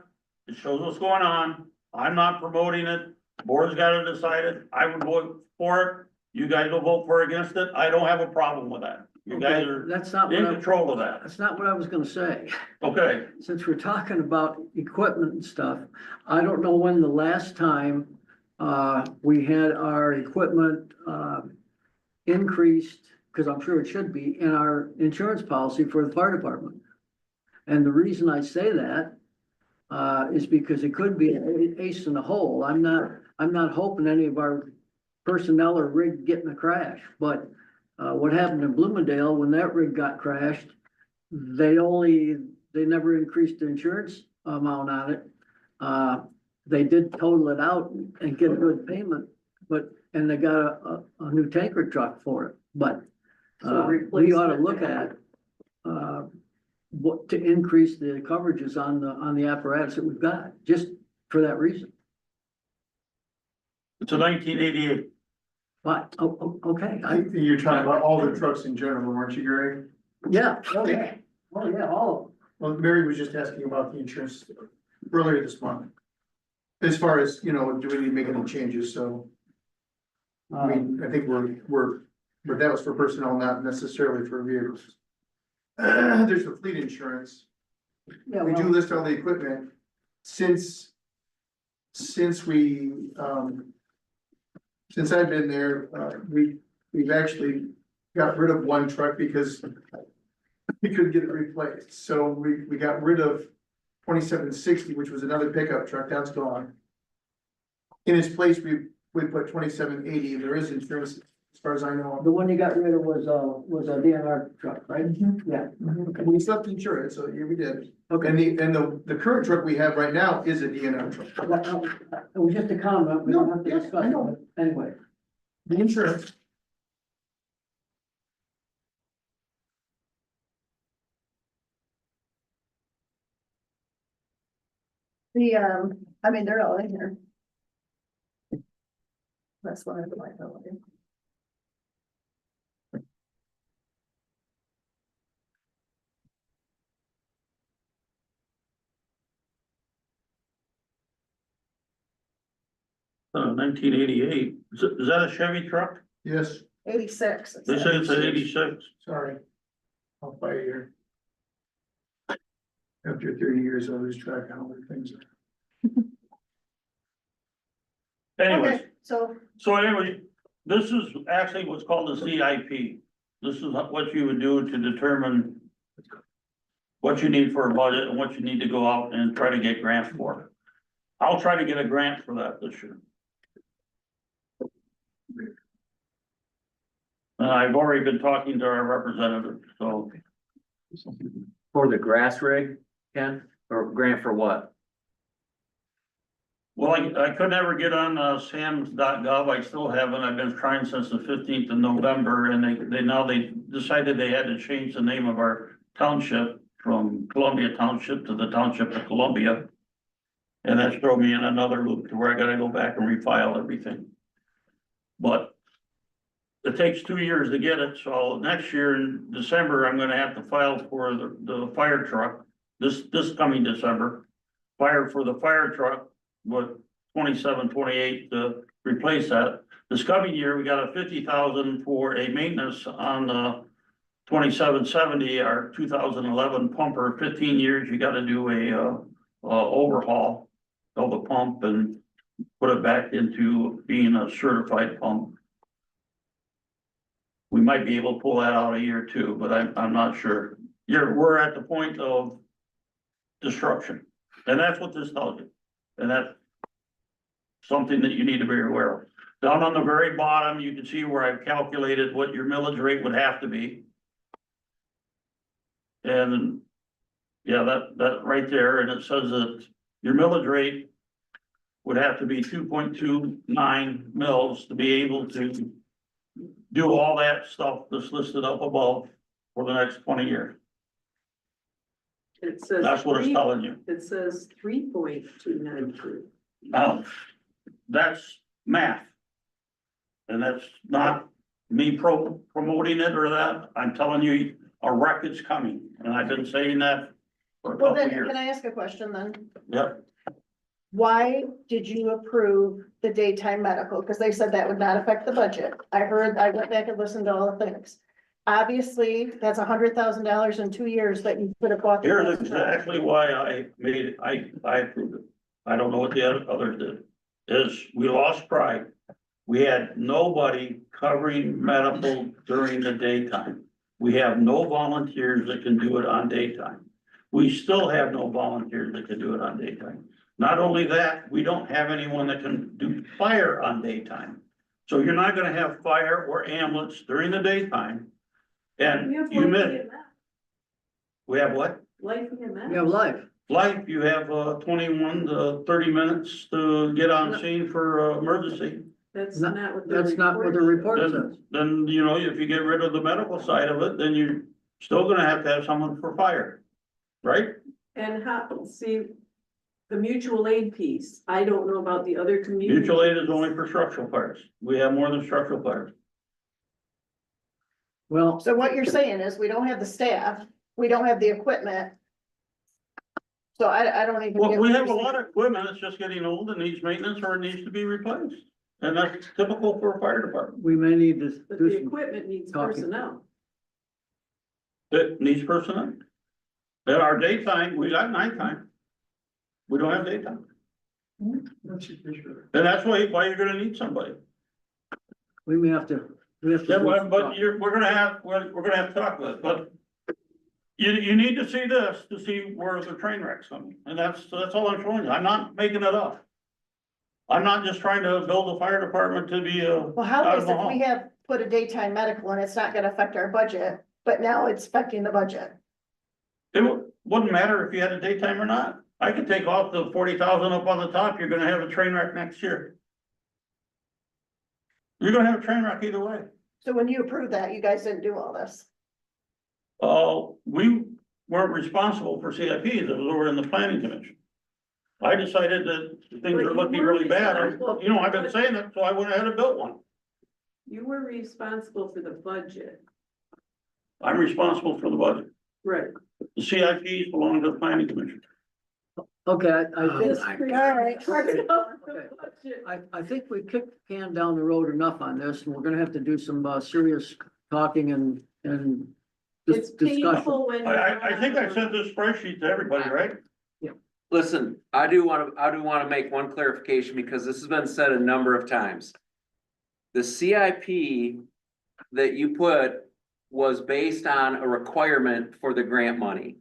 It shows what's going on. I'm not promoting it. Board's gotta decide it. I would vote for it. You guys will vote for or against it. I don't have a problem with that. You guys okay, are that's not what in I, control of that. that's not what I was gonna say. Okay, Since we're talking about equipment and stuff, I don't know when the last time, we had our equipment, increased, because I'm sure it should be, in our insurance policy for the fire department. And the reason I say that, is because it could be an ace in the hole. I'm not hoping any of our personnel or rig get in a crash, but, what happened in Bloomingdale, when that rig got crashed, they never increased the insurance amount on it. They did total it out and get a good payment, and they got a new tanker truck for it, but, So we ought to replacement look value. at, what, to increase the coverages on the apparatus that we've got, just for that reason. it's a 1988. But, okay, You're talking about all the trucks in general, aren't you, Gary? yeah, oh, yeah, all of them. Well, Mary was just asking about the insurance earlier this month. As far as, do we need to make any changes, so, I mean, I think but that was for personnel, not necessarily for vehicles. There's the fleet insurance, Yeah, we do well, list all the equipment, since we, since I've been there, we've actually got rid of one truck because we couldn't get it replaced, so we got rid of 2760, which was another pickup truck, that's gone. In its place, we put 2780, there is insurance, as far as I know. the one you got rid of was a DNR truck, right? Yeah. We still have to insure it, so yeah, we did. Okay. And the current truck we have right now is a DNR truck. It was just a comment, we don't have to No, yeah, discuss I know. it, but anyway. The insurance. I mean, they're all in here. That's one of the liability. Nineteen eighty-eight. Is that a Chevy truck? Yes, 86. They say it's an 86. sorry. I'll buy a year. After 30 years, I lose track of how many things. Anyways, Okay, so so anyway, this is actually what's called the CIP. This is what you would do to determine what you need for a budget and what you need to go out and try to get grants for. I'll try to get a grant for that this year. I've already been talking to our representative, so For the grass rig, Ken, or grant for what? well, I could never get on SAMS.gov. I still haven't. I've been trying since the 15th of November, and they decided they had to change the name of our township from Columbia Township to the Township of Columbia. And that's throw me in another loop to where I gotta go back and refile everything. But it takes 2 years to get it, so next year in December, I'm gonna have to file for the fire truck. This coming December, for the fire truck with 2728 to replace that. This coming year, we got a 50,000 for a maintenance on the 2770, our 2011 pumper. 15 years, you gotta do a overhaul of the pump and put it back into being a certified pump. We might be able to pull that out a year or two, but I'm not sure. We're at the point of destruction, and that's what this tells you. And that's something that you need to be aware of. Down on the very bottom, you can see where I've calculated what your millage rate would have to be. And yeah, that right there, and it says that your millage rate would have to be 2.29 mils to be able to do all that stuff that's listed up above for the next 20 years. It says. That's what it's telling you. It says 3.292. Now, that's math. And that's not me promoting it or that, I'm telling you, a wreck is coming, and I've been saying that for a Well, couple then, of years. can I ask a question then? Yep, Why did you approve the daytime medical? Because they said that would not affect the budget. I went back and listened to all the things. Obviously, that's $100,000 in 2 years that you could have bought. the here's next truck. exactly why I made it, I approved it. I don't know what the others did, is we lost pride. We had nobody covering medical during the daytime. We have no volunteers that can do it on daytime. We still have no volunteers that can do it on daytime. Not only that, we don't have anyone that can do fire on daytime. So you're not gonna have fire or ambulance during the daytime. And We have you life miss, EMS. we have what? Life EMS. We have life. Life, you have 21 to 30 minutes to get on scene for emergency. That's No, not what the. That's not what the report report Then, says. then, you know, if you get rid of the medical side of it, then you're still gonna have someone for fire, right? And how, see, the mutual aid piece, I don't know about the other communities. Mutual aid is only for structural fires. We have more than structural fires. Well, So what you're saying is we don't have the staff, we don't have the equipment. So I don't even. Well, get we what have a you're lot saying. of equipment, it's just getting old and needs maintenance or it needs to be replaced. And that's typical for a fire department. we may need to But do the some, equipment needs talking. personnel. It needs personnel. At our daytime, we got nighttime. We don't have daytime. That's for sure. And that's why you're gonna need somebody. we may have to, we have to. Yeah, do well, some but talk. we're gonna have to talk about it, but. You need to see this to see where the train wreck's coming, and that's all I'm showing you. I'm not making it up. I'm not just trying to build a fire department to be Well, how Taj is if Mahal. we have put a daytime medical and it's not gonna affect our budget, but now it's affecting the budget? It wouldn't matter if you had a daytime or not. I could take off the 40,000 up on the top, you're gonna have a train wreck next year. You're gonna have a train wreck either way. So when you approved that, you guys didn't do all this. We weren't responsible for CIPs, it was over in the planning commission. I decided that things But are you looking were really bad, responsible. you know, I've been saying it, so I went ahead and built one. You were responsible for the budget. I'm responsible for the budget. Right. The CIPs belong to the planning commission. Okay, I think, This All right. creates Okay. the budget. I think we kicked the can down the road enough on this, and we're gonna have to do some, serious talking and It's discussion. painful when. I think I sent this spreadsheet to everybody, right? Listen, I do wanna make one clarification because this has been said a number of times. The CIP that you put was based on a requirement for the grant money.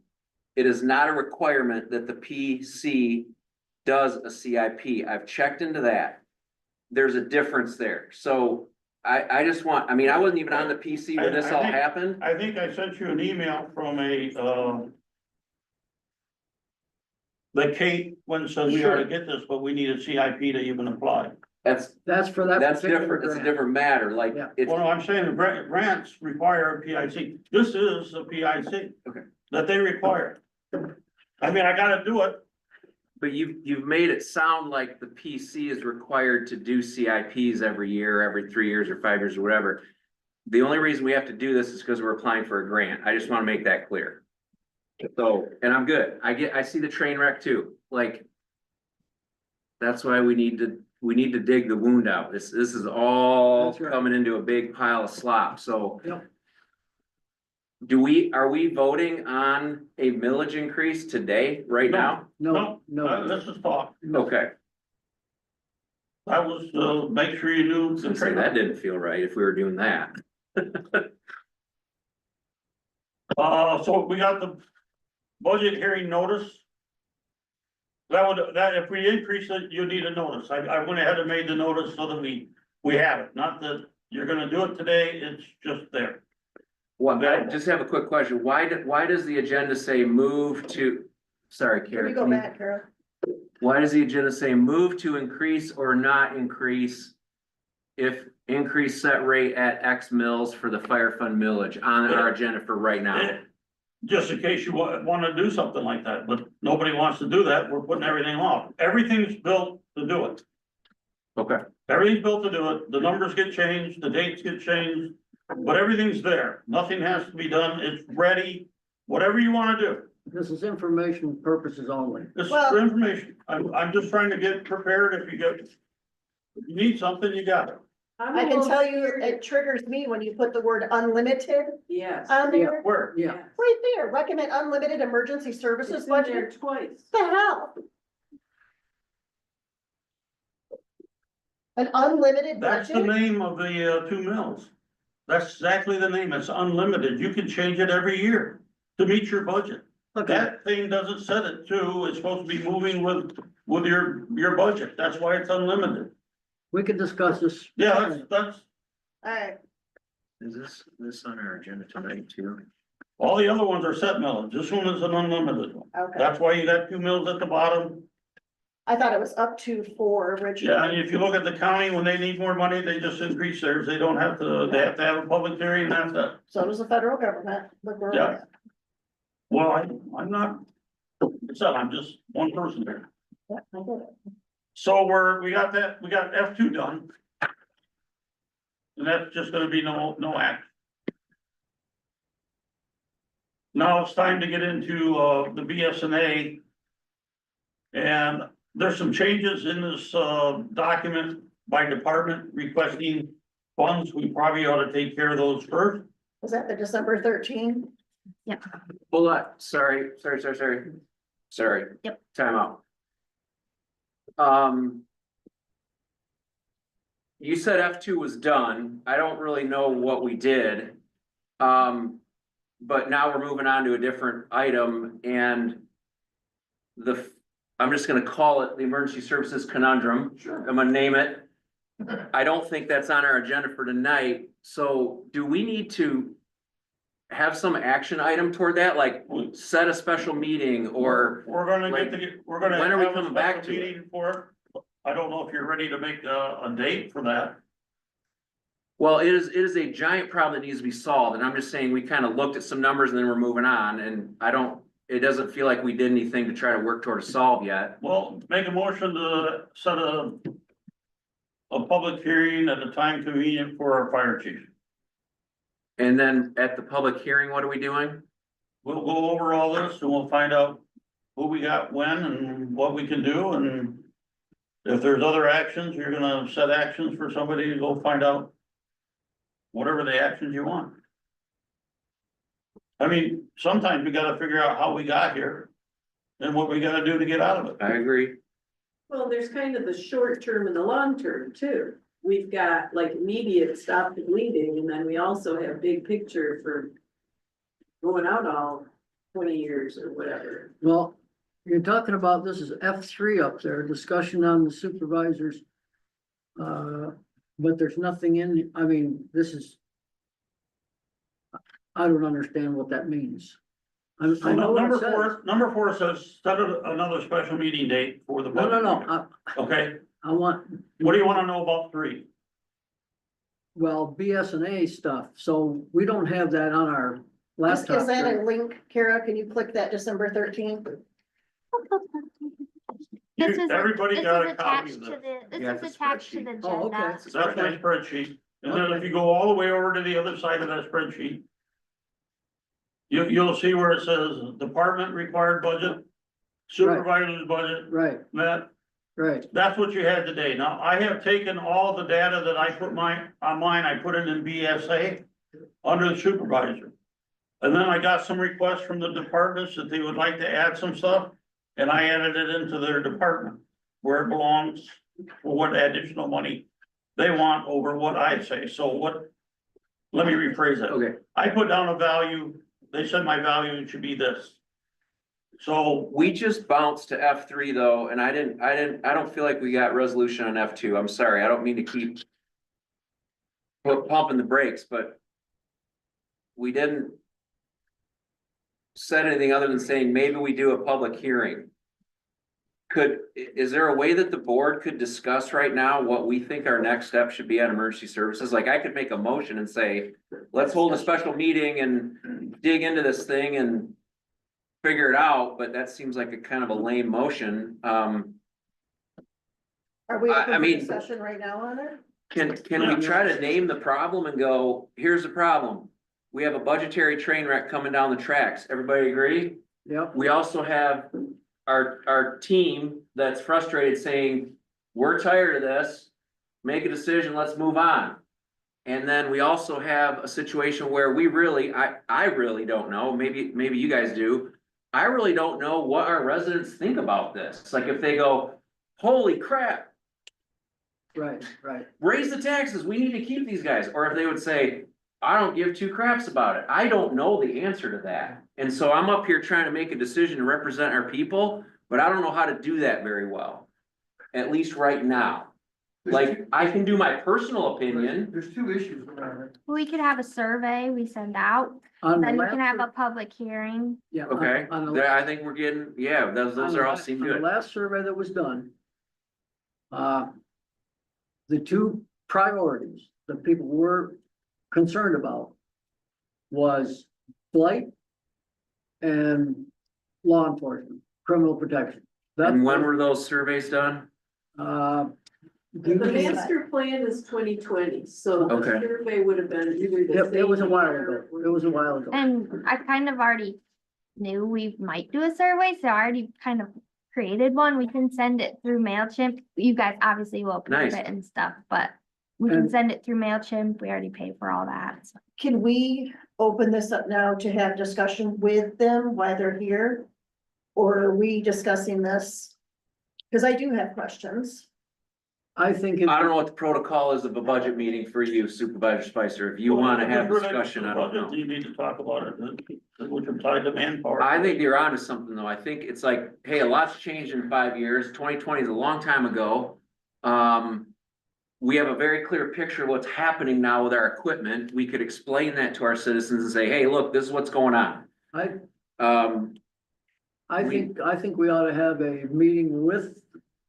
It is not a requirement that the PC does a CIP. I've checked into that. There's a difference there. So I just want, I mean, I wasn't even on the PC when this I all think- happened. I think I sent you an email from that Kate went and said we ought to get this, but we need a CIP to even apply. That's That's for that. That's particular different, it's a grant. different matter, like, Yeah. it's, Well, no, I'm saying the grants require a PIC. This is a PIC. Okay. That they require. I mean, I gotta do it. but you've made it sound like the PC is required to do CIPs every year, every 3 years or 5 years or whatever. The only reason we have to do this is because we're applying for a grant, I just wanna make that clear. So, and I'm good, I see the train wreck too, like. That's why we need to dig the wound out, this is all That's right. coming into a big pile of slop, so. Yep. Are we voting on a millage increase today, right now? No, no, This is talk. Okay, That was, make sure you knew the so that trade. didn't feel right if we were doing that. So we got the budget hearing notice. That if we increase it, you need a notice. I went ahead and made the notice so that we have it, not that you're gonna do it today, it's just there. Well, I just have a quick question. Why does the agenda say move to, sorry, Can Kara. we go can you- back, Carol? Why does the agenda say move to increase or not increase? If increase set rate at X mills for the fire fund millage on our agenda for right now? Just in case you wanna do something like that, but nobody wants to do that, we're putting everything off. Everything's built to do it. Okay, Everything's built to do it, the numbers get changed, the dates get changed, but everything's there, nothing has to be done, it's ready, whatever you wanna do. This is information purposes only. This is Well- for information, I'm just trying to get prepared if if you need something, you got it. I can tell you, it triggers me when you put the word unlimited Yes. on there. Where? Yeah, Right there, recommend unlimited emergency services It's in there budget. twice. The hell? An unlimited That's the budget? name of the, 2 mills. That's exactly the name, it's unlimited, you can change it every year to meet your budget. okay, That thing doesn't set it to, it's supposed to be moving with your budget, that's why it's unlimited. we can discuss this. Yeah, that's, Alright, Is this on our agenda tonight too? all the other ones are set millage, this one is an unlimited one. okay. That's why you got 2 mills at the bottom. I thought it was up to 4 originally. Yeah, and if you look at the county, when they need more money, they just increase theirs, they don't have to, they have to have a public hearing, and that's it. So does the federal government. Look where we're Yeah. at. Well, I'm not, I'm just one person here. Yeah, I get it. So we got that, we got F2 done. And that's just gonna be no act. Now it's time to get into, the BSNA. And there's some changes in this, document by department requesting funds. We probably ought to take care of those first. Was that the December 13? Hold on, sorry. Yep. Time out. You said F2 was done. I don't really know what we did. But now we're moving on to a different item and I'm just gonna call it the Emergency Services Conundrum. Sure. I'm gonna name it. I don't think that's on our agenda for tonight, so do we need to have some action item toward that, like set a special meeting or? We're gonna like, we're gonna. when are we have a coming back special to it? meeting for it. I don't know if you're ready to make a date for that. Well, it is a giant problem that needs to be solved, and I'm just saying, we kind of looked at some numbers and then we're moving on, and it doesn't feel like we did anything to try to work toward a solve yet. Well, make a motion to set a public hearing at a time convenient for our fire chief. And then at the public hearing, what are we doing? We'll go over all this and we'll find out who we got when and what we can do, and if there's other actions, you're gonna set actions for somebody to go find out whatever the actions you want. I mean, sometimes we gotta figure out how we got here and what we gotta do to get out of it. I agree. Well, there's kind of the short term and the long term too. We've got like immediate stop the bleeding, and then we also have big picture for going out all 20 years or whatever. Well, you're talking about, this is F3 up there, discussion on the supervisors. But there's nothing in, I mean, this is. I don't understand what that means. I know what it says. Number four says set another special meeting date for the. No, Okay, I want, what do you wanna know about 3? well, BSNA stuff, so we don't have that on our laptop. Is that a link, Kara? Can you click that December 13th? This is, Everybody this got is a copy attached of to this. the, Yeah, this it's is a attached to the spreadsheet. Oh, okay. agenda. It's a That's my spreadsheet. spreadsheet, and then if you go all the way over to the other side of that spreadsheet. You'll see where it says department required budget, supervisor's budget, Right, that, right, that's what you had today. Now, I have taken all the data that I put on mine, I put it in BSA under the supervisor. And then I got some requests from the departments that they would like to add some stuff, and I added it into their department where it belongs, for what additional money they want over what I say. So let me rephrase that. Okay, I put down a value, they said my value should be this. So, we just bounced to F3 though, and I don't feel like we got resolution on F2. I'm sorry, I don't mean to keep pumping the brakes, but we didn't said anything other than saying maybe we do a public hearing. Is there a way that the board could discuss right now what we think our next step should be on emergency services? Like, I could make a motion and say, let's hold a special meeting and dig into this thing and figure it out, but that seems like a kind of a lame motion. Are we I open for mean- discussion right now on it? Can we try to name the problem and go, here's the problem? We have a budgetary train wreck coming down the tracks. Everybody agree? Yep, We also have our team that's frustrated saying, we're tired of this. Make a decision, let's move on. And then we also have a situation where we really, I really don't know, maybe you guys do. I really don't know what our residents think about this. Like if they go, holy crap, right, right. raise the taxes, we need to keep these guys, or if they would say, I don't give two craps about it, I don't know the answer to that. And so I'm up here trying to make a decision to represent our people, but I don't know how to do that very well. At least right now, like, I can do my personal opinion, There's two issues around it. We could have a survey we send out, On the then we last can have a sur- public hearing. Yeah. okay? on the There, I think we're getting, yeah, those on the are all la- seem on the good. last survey that was done, the two priorities that people were concerned about was flight and law enforcement, criminal protection. And when were those surveys done? The master plan is 2020, so the Okay. survey would have been either the It was a same while year ago. or- It was a while ago. And I kind of already knew we might do a survey, so I already kind of created one. We can send it through MailChimp. You guys obviously will approve Nice. it and stuff, but we can And- send it through MailChimp. We already pay for all that. so. Can we open this up now to have discussion with them while they're here? Or are we discussing this? Cause I do have questions. I think. I don't know what the protocol is of a budget meeting for you, Supervisor Spicer. If you wanna have discussion, I don't know. You need to talk about it, which implied the manpower. I think you're onto something though. I think it's like, hey, a lot's changed in 5 years. 2020 is a long time ago. We have a very clear picture of what's happening now with our equipment. We could explain that to our citizens and say, hey, look, this is what's going on. Um, I think we ought to have a meeting with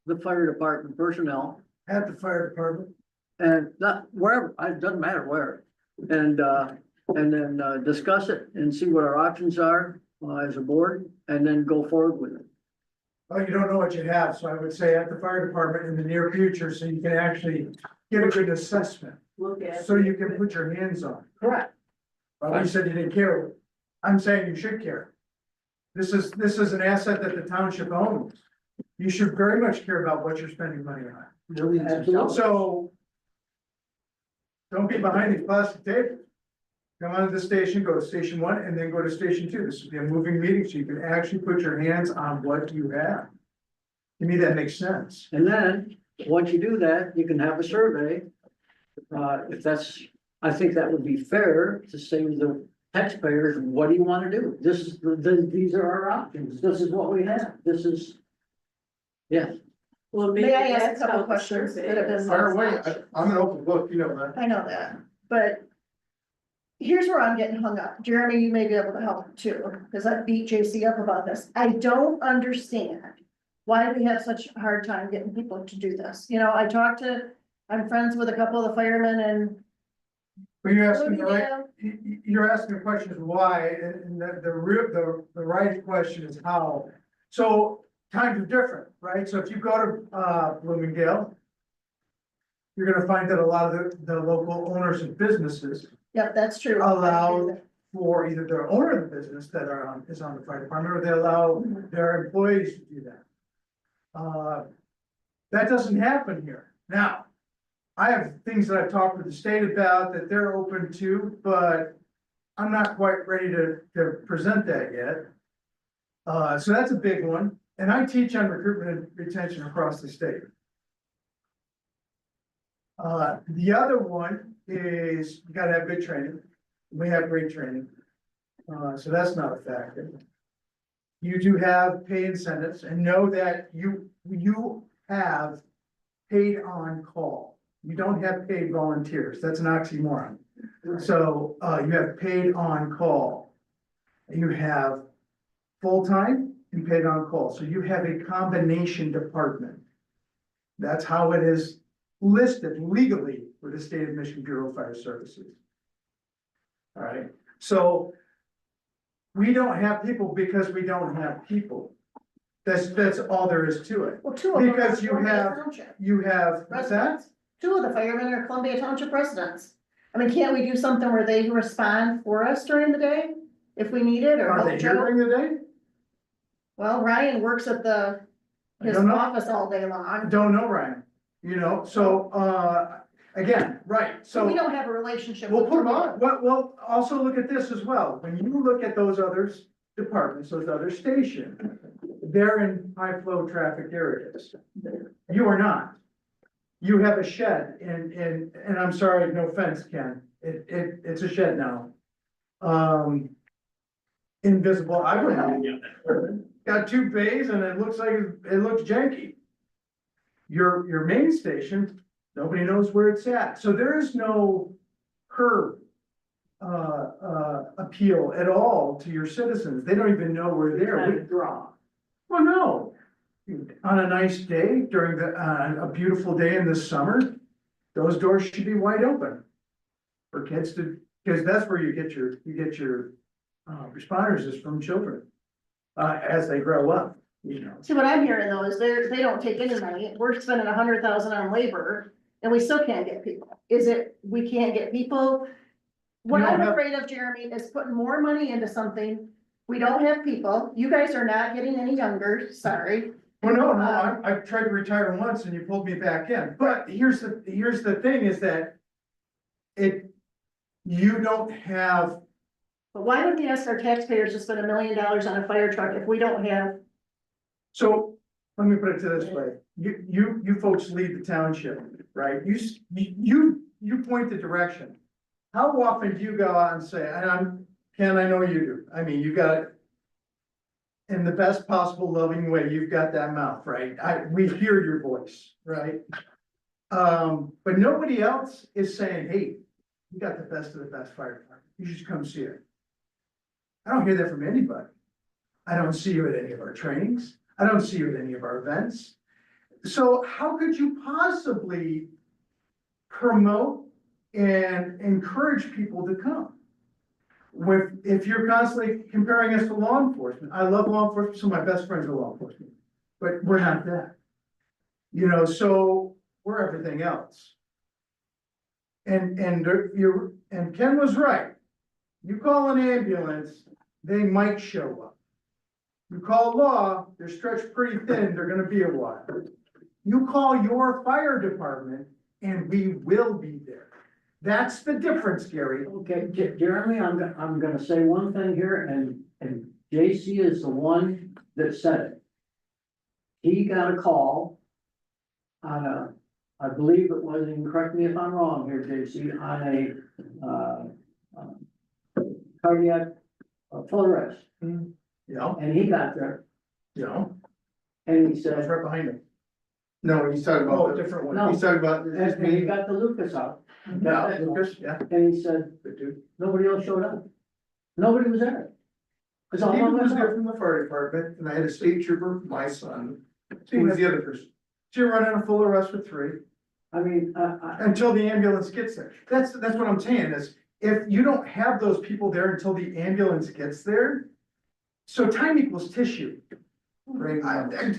the fire department personnel At the fire department. and not wherever, it doesn't matter where. And then discuss it and see what our options are as a board and then go forward with it. Oh, you don't know what you have, so I would say at the fire department in the near future, so you can actually get a good assessment, Look at. so you can put your hands on. Correct. Well, you said you didn't care. I'm saying you should care. This is an asset that the township owns. You should very much care about what you're spending money on. Absolutely. So don't be behind these plastic tables. Come onto the station, go to station 1 and then go to station 2. This would be a moving meeting, so you can actually put your hands on what you have. To me, that makes sense. And then, once you do that, you can have a survey. If that's, I think that would be fair to say to the taxpayers, what do you want to do? This is, these are our options. This is what we have. This is. Yes, Well, maybe May I ask a that's couple how the questions survey that have been is. Fire away. I'm an open book, you know that. I know that, but here's where I'm getting hung up. Jeremy, you may be able to help too, because I beat JC up about this. I don't understand why we have such a hard time getting people to do this. You know, I'm friends with a couple of the firemen and But you're asking the right, you're asking the question is why, and the right question is how. So times are different, right? So if you go to Bloomingdale, you're gonna find that a lot of the local owners of businesses Yep, that's true. allow for either their owner of the business that is on the fire department, or they allow their employees to do that. That doesn't happen here. Now, I have things that I've talked with the state about that they're open to, but I'm not quite ready to present that yet. So that's a big one, and I teach on recruitment and retention across the state. The other one is you gotta have good training. We have great training. So that's not a factor. You do have pay incentives and know that you have paid on call. You don't have paid volunteers. That's an oxymoron. So, you have paid on call. You have full-time and paid on call. So you have a combination department. That's how it is listed legally with the State of Michigan Bureau of Fire Services. All right, so we don't have people because we don't have people. That's all there is to it. Well, two of them are Because you Columbia have- Township You have, what's that? residents. Two of the firemen are Columbia Township residents. I mean, can't we do something where they respond for us during the day if we need it or Are help they here Joe? during the day? Well, Ryan works at I his don't know. office all day I long. don't know, Ryan, you know, so, again, right, So we so. don't have a relationship. We'll with put them Columbia. on, well, also look at this as well, when you look at those other departments, those other stations, they're in high flow traffic areas. You are not. You have a shed and I'm sorry, no offense, Ken, it's a shed now. Invisible, I would have got two bays and it looks janky. Your main station, nobody knows where it's at, so there is no curb appeal at all to your citizens. They don't even know we're there. Draw. Well, no. On a nice day during a beautiful day in the summer, those doors should be wide open. For kids to, because that's where you get your responders is from children. As they grow up, you know. See, what I'm hearing though is they don't take any money. We're spending 100,000 on labor and we still can't get people. Is it, we can't get people? What You don't I'm have- afraid of, Jeremy, is putting more money into something. We don't have people. You guys are not getting any younger, sorry. Well, no, I've tried to retire once and you pulled me back in, but here's the thing is that you don't have, But why would we ask our taxpayers to spend $1 million on a fire truck if we don't have? so let me put it to this way. You folks lead the township, right? You point the direction. How often do you go out and say, Ken, I know you do. I mean, you got it. In the best possible loving way, you've got that mouth, right? We hear your voice, right? But nobody else is saying, hey, you got the best of the best fire department. You should come see it. I don't hear that from anybody. I don't see you at any of our trainings. I don't see you at any of our events. So how could you possibly promote and encourage people to come? If you're constantly comparing us to law enforcement, I love law enforcement, some of my best friends are law enforcement, but we're not that. You know, so we're everything else. And Ken was right. You call an ambulance, they might show up. You call law, they're stretched pretty thin, they're gonna be a while. You call your fire department and we will be there. That's the difference, Gary. Okay, Jeremy, I'm gonna say one thing here, and JC is the one that said it. He got a call on I believe it was, and correct me if I'm wrong here, JC, on a cardiac full arrest, You know, and he got there, and he I was said, right behind him. No, he's talking Oh, about, a different one. No. he's talking about and this and he meeting. got the Lucas out. Yeah, Lucas, yeah, And he said, good dude. nobody else showed up. Nobody was there. Cause all Steven of was us there from the fire department, and I had a state trooper, my son, who was the other person. So you're running a full arrest with 3, I mean, until the ambulance gets there. That's what I'm saying is, if you don't have those people there until the ambulance gets there. So time equals tissue. Right,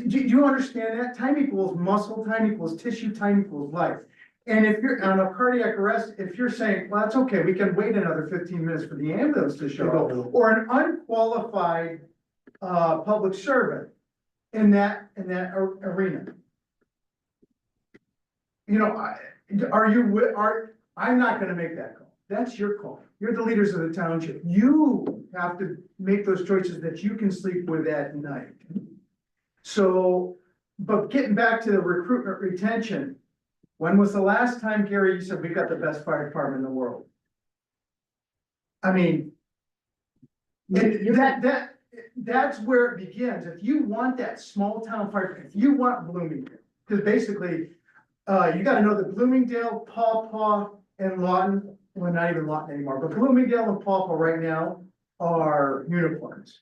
do you understand that? Time equals muscle, time equals tissue, time equals life. And if you're on a cardiac arrest, if you're saying, well, that's okay, we can wait another 15 minutes for the ambulance to show up, or an unqualified public servant in that arena. You know, I'm not gonna make that call. That's your call. You're the leaders of the township. You have to make those choices that you can sleep with at night. So, but getting back to the recruitment retention, when was the last time, Gary, you said we got the best fire department in the world? I mean, that's where it begins. If you want that small town fire, if you want Bloomingdale, because basically, you gotta know that Bloomingdale, Paw Paw, and Lawton, well, not even Lawton anymore, but Bloomingdale and Paw Paw right now are unicorns.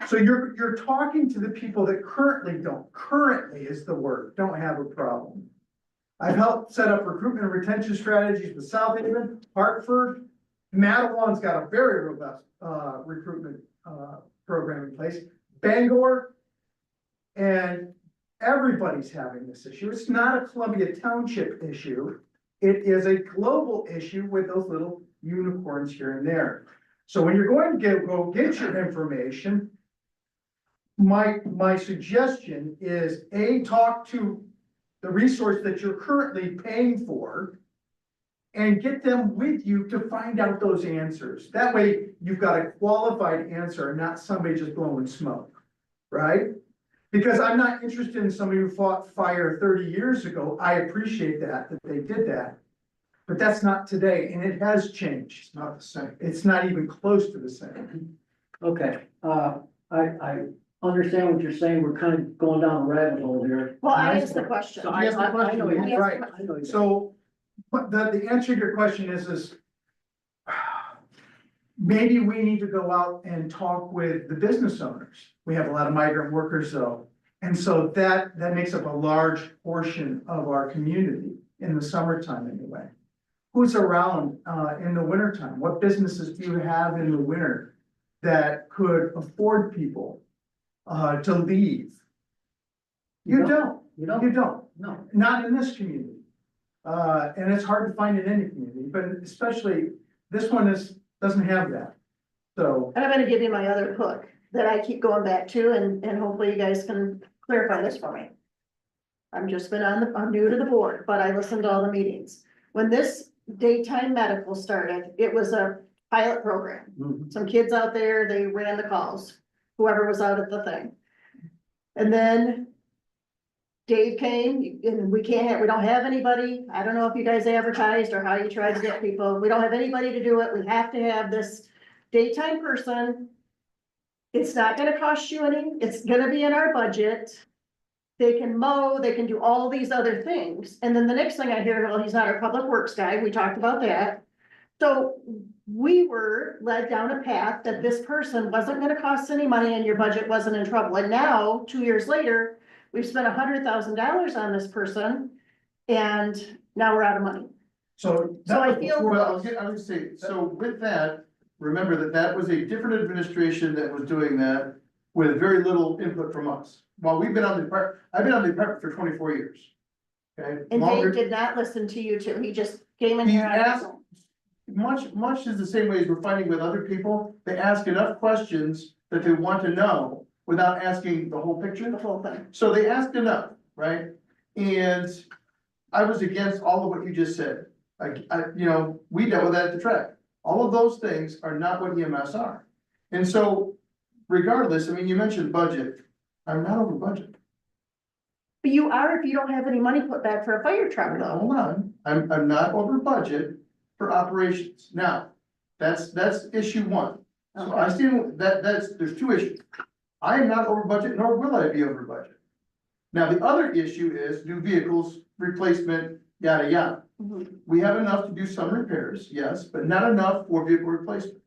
So you're talking to the people that currently is the word, don't have a problem. I've helped set up recruitment and retention strategies with South Haven, Hartford. Madawan's got a very robust, recruitment, program in place. Bangor, And everybody's having this issue. It's not a Columbia Township issue. It is a global issue with those little unicorns here and there. So when you're going to go get your information, my suggestion is talk to the resource that you're currently paying for and get them with you to find out those answers. That way you've got a qualified answer and not somebody just blowing smoke, right? Because I'm not interested in somebody who fought fire 30 years ago. I appreciate that they did that. But that's not today, and it has changed. It's not the same. It's not even close to the same. Okay, I understand what you're saying. We're kind of going down a rabbit hole here. Well, I asked the question. So I know you. Yes. Right. I know you. So, but the answer to your question is maybe we need to go out and talk with the business owners. We have a lot of migrant workers though. And so that makes up a large portion of our community in the summertime anyway. Who's around, in the wintertime? What businesses do you have in the winter that could afford people, to leave? You don't. You know? You don't. No. Not in this community. And it's hard to find in any community, but especially this one doesn't have that. So, And I'm gonna give you my other hook that I keep going back to, and hopefully you guys can clarify this for me. I'm new to the board, but I listened to all the meetings. When this daytime medical started, it was a pilot program. Mhm. Some kids out there, they ran the calls, whoever was out at the thing. And then Dave came, and we don't have anybody. I don't know if you guys advertised or how you tried to get people. We don't have anybody to do it. We have to have this daytime person. It's not gonna cost you any, it's gonna be in our budget. They can mow, they can do all these other things. And then the next thing I hear, well, he's not our public works guy. We talked about that. So we were led down a path that this person wasn't gonna cost any money and your budget wasn't in trouble. And now, 2 years later, we've spent $100,000 on this person and now we're out of money. so. So I feel- Well, I would say, so with that, remember that was a different administration that was doing that with very little input from us. While we've been on the department, I've been on the department for 24 years. Okay? And Longer- Dave did not listen to you too. He just came in He here. on his asked- own. Much is the same way as we're finding with other people. They ask enough questions that they want to know without asking the whole picture. The whole thing. So they asked enough, right? And I was against all of what you just said. We dealt with that at the track. All of those things are not what EMS are. And so regardless, I mean, you mentioned budget. I'm not over budget. But you are if you don't have any money put back for a fire truck though. Hold on, I'm not over budget for operations. Now, that's issue one. So I see there's two issues. I am not over budget, nor will I be over budget. Now, the other issue is new vehicles, replacement, yada, yada. Mhm. We have enough to do some repairs, yes, but not enough for vehicle replacement.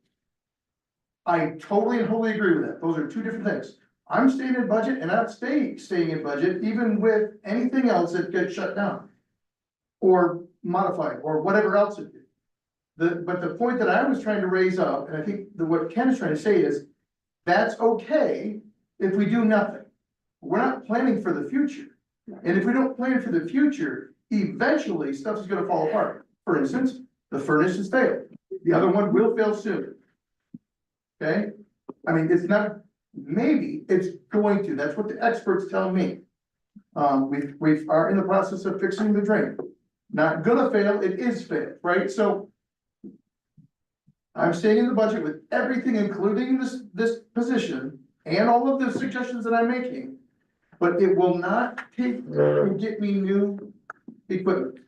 I totally and wholly agree with that. Those are two different things. I'm staying in budget and I'll staying in budget even with anything else that gets shut down. Or modified, or whatever else it is. But the point that I was trying to raise up, and I think what Ken is trying to say is, that's okay if we do nothing. We're not planning for the future. And if we don't plan for the future, eventually stuff is gonna fall apart. For instance, the furnace has failed. The other one will fail soon. Okay? I mean, it's not, maybe it's going to, that's what the experts tell me. We are in the process of fixing the drain. Not gonna fail, it is failed, right? So I'm staying in the budget with everything, including this position and all of the suggestions that I'm making. But it will not take, get me new equipment.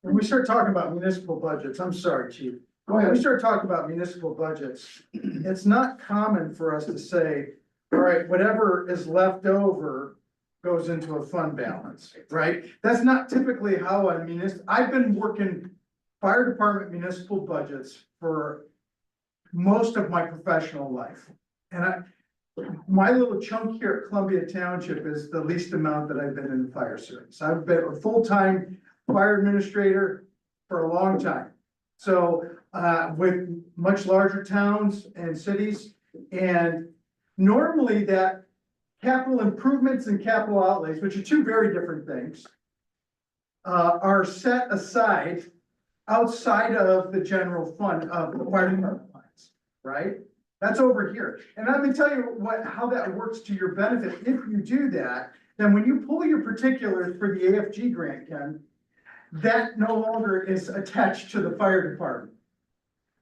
When we start talking about municipal budgets, I'm sorry, chief. Go When we ahead. start talking about municipal budgets, it's not common for us to say, all right, whatever is left over goes into a fund balance, right? That's not typically how I've been working fire department municipal budgets for most of my professional life. And my little chunk here at Columbia Township is the least amount that I've been in the fire service. I've been a full-time fire administrator for a long time. So, with much larger towns and cities, and normally that capital improvements and capital outlays, which are two very different things, are set aside outside of the general fund of the fire department lines, right? That's over here. And let me tell you how that works to your benefit. If you do that, then when you pull your particulars for the AFG grant, Ken, that no longer is attached to the fire department.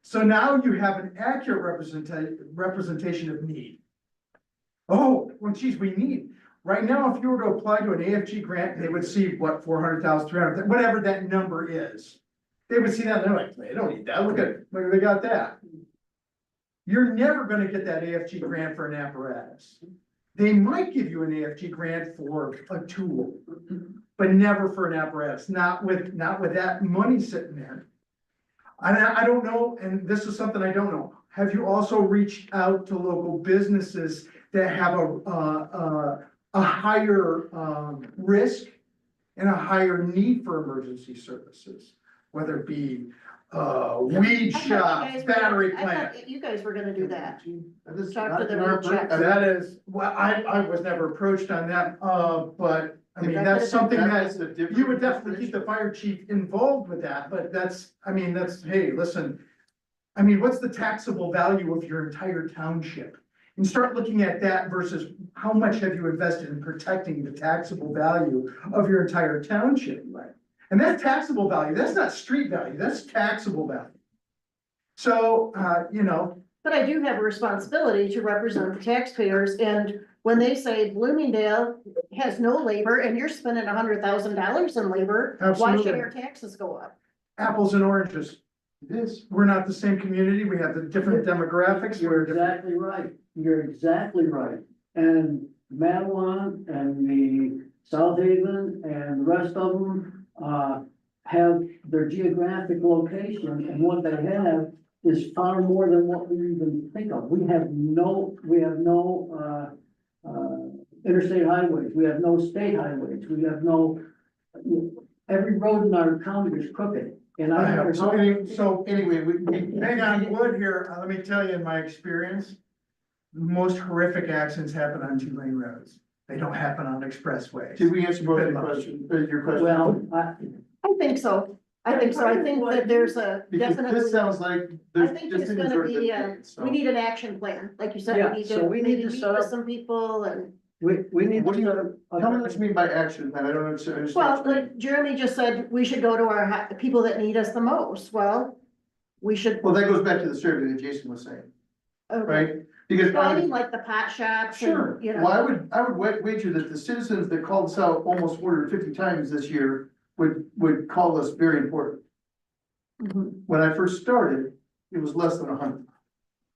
So now you have an accurate representation of need. Oh, well, geez, we need, right now, if you were to apply to an AFG grant, they would see what, 400,000, 300, whatever that number is. They would see that and they're like, they don't need that, look they got that. You're never gonna get that AFG grant for an apparatus. They might give you an AFG grant for a tool, but never for an apparatus, not with that money sitting there. I don't know, and this is something I don't know. Have you also reached out to local businesses that have a higher risk and a higher need for emergency services? Whether it be weed shops, battery plants. You guys were gonna do that. That is Talk not to the in our weed shops. That is, well, I was never approached on that, but I mean, that's something that you would definitely keep the fire chief involved with that, but that's, hey, listen. I mean, what's the taxable value of your entire township? And start looking at that versus how much have you invested in protecting the taxable value of your entire township? Right. And that's taxable value, that's not street value, that's taxable value. So, But I do have a responsibility to represent the taxpayers, and when they say Bloomingdale has no labor and you're spending $100,000 in labor, why should Absolutely. our taxes go up? apples and oranges. It is. We're not the same community, we have the different demographics, You're we're different. exactly right. You're exactly right. And Madawan and the South Haven and the rest of them, have their geographic location, and what they have is far more than what we even think of. We have no interstate highways, we have no state highways, we have no, every road in our county is crooked. And I have. So Anyway, we. hang on wood here, let me tell you, in my experience, most horrific accidents happen on 2-lane roads. They don't happen on expressways. Did we answer both your question, your question? Well, I think so. I think that there's a Because definitely, this sounds like. I there's think it's things gonna are be, different, so. we need an action plan, like you said, Yeah, we need so to we need maybe to meet set with up- some people and. we need What do to you- set up. Tell me what you mean by action, plan. I don't understand. Well, like Jeremy just said, we should go to our people that need us the most. Well, we should. Well, that goes back to the survey that Jason was saying, Okay. right? Because. Well, I mean, like the pot shops Sure, and, you well, know, I would wager that the citizens that called us out almost 450 times this year would call us very important. Mhm. When I first started, it was less than 100.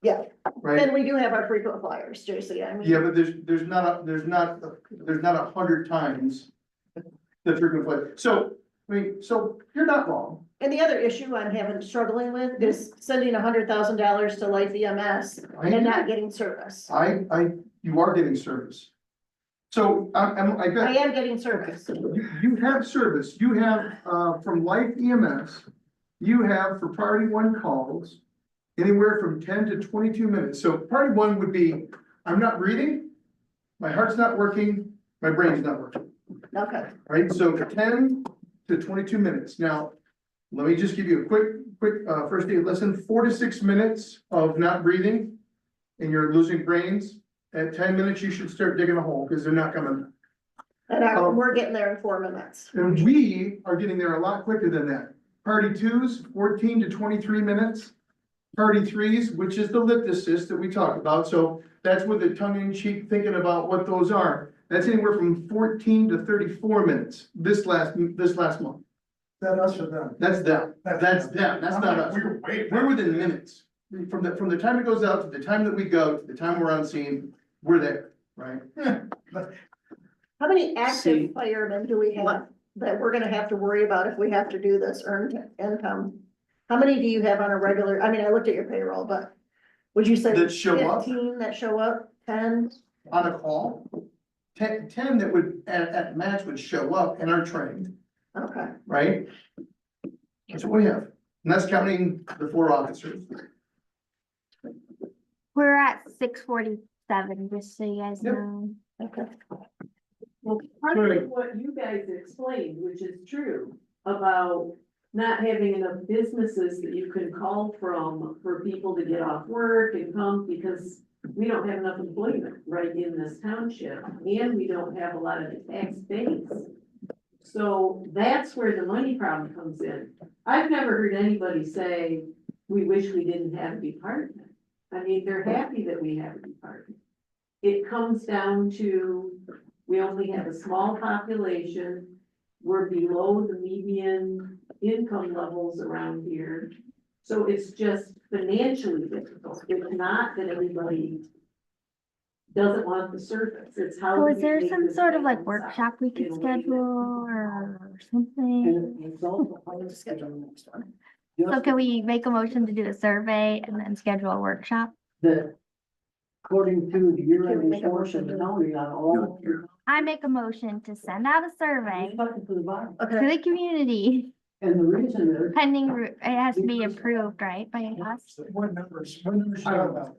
Yeah. Right? And we do have our frequent flyers, JC, I mean. Yeah, but there's not 100 times the frequent flyer. So, so you're not wrong. And the other issue I'm struggling with is sending $100,000 to Life EMS and not getting service. You are getting service. So I I bet am getting service. you have service. You have, from Life EMS, you have for priority 1 calls, anywhere from 10 to 22 minutes. So priority 1 would be, I'm not breathing, my heart's not working, my brain's not working, Okay. right? So 10 to 22 minutes. Now, let me just give you a quick first aid lesson. 4 to 6 minutes of not breathing and you're losing brains. At 10 minutes, you should start digging a hole because they're not coming. And we're getting there in 4 minutes. And we are getting there a lot quicker than that. Party 2's 14 to 23 minutes. Party 3's, which is the lip assist that we talked about, so that's with the tongue in cheek thinking about what those are. That's anywhere from 14 to 34 minutes this last month. Is that us or them? That's them, that's not us. We're within minutes. From the time it goes out to the time that we go, to the time we're on scene, we're there, right? How many See- active firemen do we have that we're gonna have to worry about if we have to do this earned income? How many do you have on a regular, I mean, I looked at your payroll, but would you say That show up? 15 that show up, 10? On a call, 10 that would, at max would show up and are trained. Okay, Right? That's what we have, and that's counting the 4 officers. We're at 6:47, just so you guys Yep. know. Okay. Well, part of what you guys explained, which is true, about not having enough businesses that you can call from for people to get off work and come, because we don't have enough employment right in this township, and we don't have a lot of the tax base. So that's where the money problem comes in. I've never heard anybody say, we wish we didn't have a department. I mean, they're happy that we have a department. It comes down to, we only have a small population. We're below the median income levels around here. So it's just financially difficult. It's not that everybody doesn't want the service. It's how. So do is we there make some this sort of like balance out workshop we could in a way schedule that- or something? And it's also, I'll schedule the next one. So can we make a motion to do a survey and then schedule a workshop? that according to the Can year-end we make a reports of motion the to- county on all. I make a motion to send out a survey Talking to the bottom. to Okay, the community And the reason is, pending, it has to be approved, right, by us? What numbers you talking about?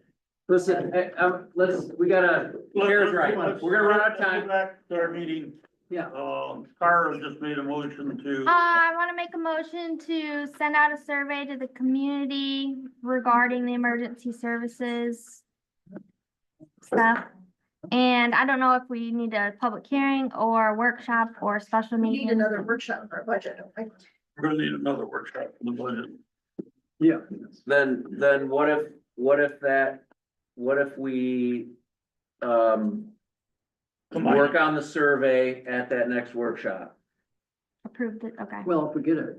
Listen, we gotta, Kara's right, we're gonna run out of Let's time. go back to our meeting. yeah, Cara just made a motion to. I want to make a motion to send out a survey to the community regarding the emergency services stuff. And I don't know if we need a public hearing or a workshop or a special we need meeting. another workshop for our budget, don't we? We're gonna need another workshop for the budget. yeah. Then what if we, work on the survey at that next workshop? Approved it, okay. Well, if we get it,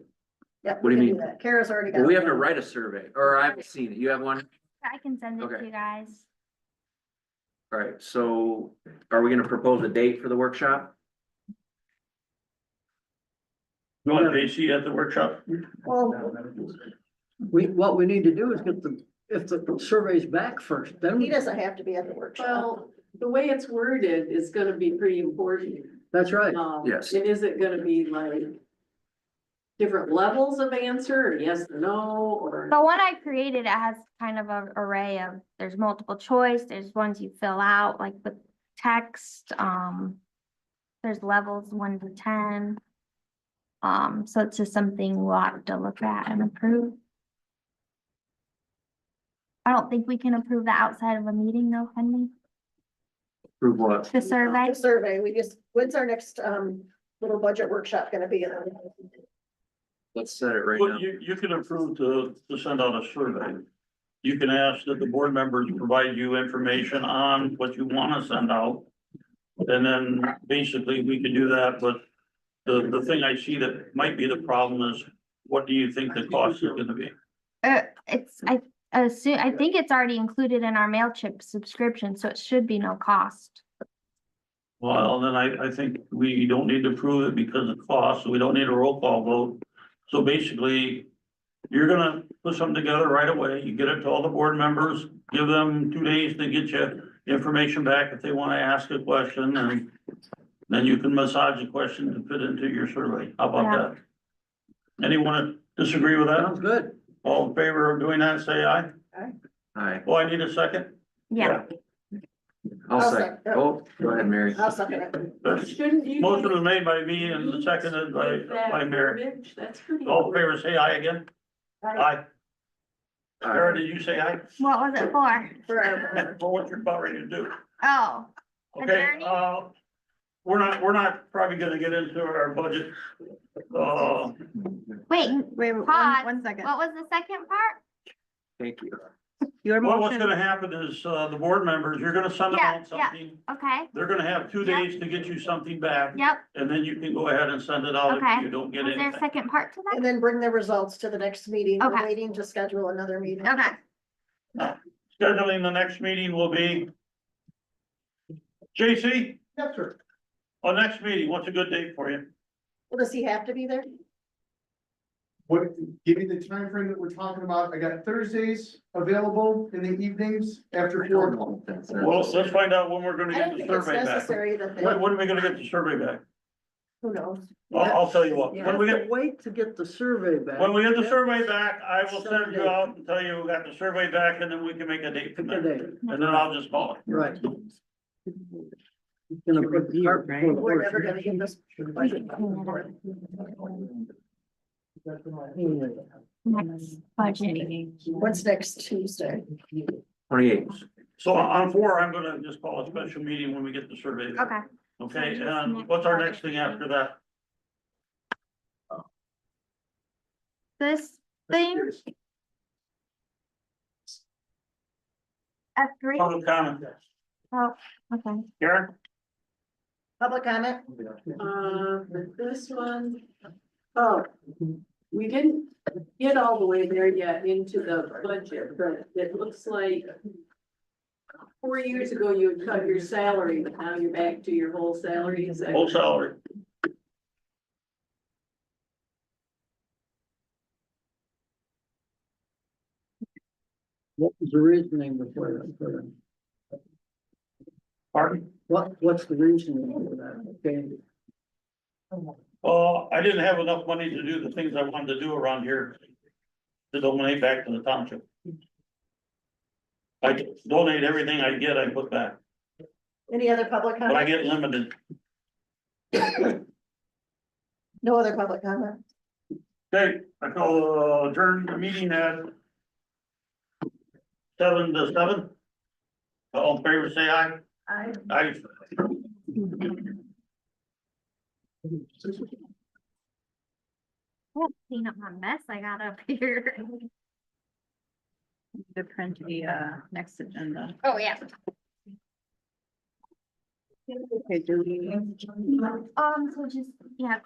Yeah. What do you we can mean? that. Kara's already got. Well, we it. have to write a survey, or I haven't seen it. You have one? I can send it to Okay. you guys. All right, so are we gonna propose a date for the workshop? You want JC at the workshop? Well, what we need to do is get if the survey's back first, then he doesn't have to be at the workshop. Well, the way it's worded is gonna be pretty important. that's right. Yes. And is it gonna be like different levels of answer, or yes or no, or? The one I created, it has kind of an array of, there's multiple choice, there's ones you fill out, like with text, there's levels 1 to 10. So it's just something we'll have to look at and approve. I don't think we can approve that outside of a meeting though, can we? Prove what? The survey? The survey, when's our next, little budget workshop gonna be? Let's set it right now. Well, you can approve to send out a survey. You can ask that the board members provide you information on what you wanna send out. And then basically we could do that, but the thing I see that might be the problem is, what do you think the cost is gonna be? I think it's already included in our MailChimp subscription, so it should be no cost. Well, then I think we don't need to approve it because of cost, so we don't need a roll call vote. So basically, you're gonna put something together right away, you get it to all the board members, give them 2 days to get you information back if they wanna ask a question, and then you can massage the question to fit into your survey. How about Yeah. that? Anyone disagree with that? Sounds good. All in favor of doing that, say aye. Aye, Oh, I need a second? Yeah, I'll I'll say, second. oh, go ahead, Mary. I'll second it. That's- Shouldn't you? Motion was made by me and seconded by Mary. Verbiage, that's pretty. All in favor, say aye again. Aye. Sarah, did you say aye? what was it for? For our, For what you're about ready to do. Oh, Okay, Adjourning? we're not probably gonna get into our budget. wait, Wait, Pause. one second. what was the second part? Thank you. Your Well, what's motion, gonna happen is, the board members, you're gonna send them Yeah, out something. Okay, They're gonna have 2 Yeah. days to get you something back, yep, and then you can go ahead and send it out Okay. if you don't get was there a anything. second part to that? and then bring the results to the next meeting. We're Okay. waiting to schedule another meeting. Okay, Scheduling the next meeting will be JC, Yes, sir. next meeting, what's a good date for you? Well, does he have to be there? What, give me the time frame that we're talking about. I got Thursdays available in the evenings after 4 o'clock. Well, let's find out when we're gonna I get don't the think it's survey back. necessary that they, When are we gonna get the survey back? who knows? I'll tell you what, You when we have get, to wait to get the survey back. when we get the survey back, I will send you out and tell you we got the survey back, and then we can make a date from Pick a there. date. And then I'll just call it. Right. Gonna put the cart before the We're horse. never gonna get this budget. Next budget. What's next Tuesday? 28. So on 4, I'm gonna just call a special meeting when we get the survey. Okay, Okay, So just and next what's our budget. next thing after that? this thing. F3, Public comment. oh, okay. Karen? Public comment? But this one, oh, we didn't get all the way there yet into the budget, but it looks like 4 years ago, you had cut your salary, but now you're back to your whole salary, is that? Whole salary. What was the reasoning before that? Pardon? What's the reasoning for that? Okay, I didn't have enough money to do the things I wanted to do around here. To donate back to the township. I donate everything I get, I put back, Any other public but I comment? get limited. No other public comment? Okay, I call adjourn the meeting at 7 to 7. All in favor, say aye. I. Aye. Clean up my mess I got up here. To print the, next agenda. Oh, yeah. Okay, do we? So just, yeah.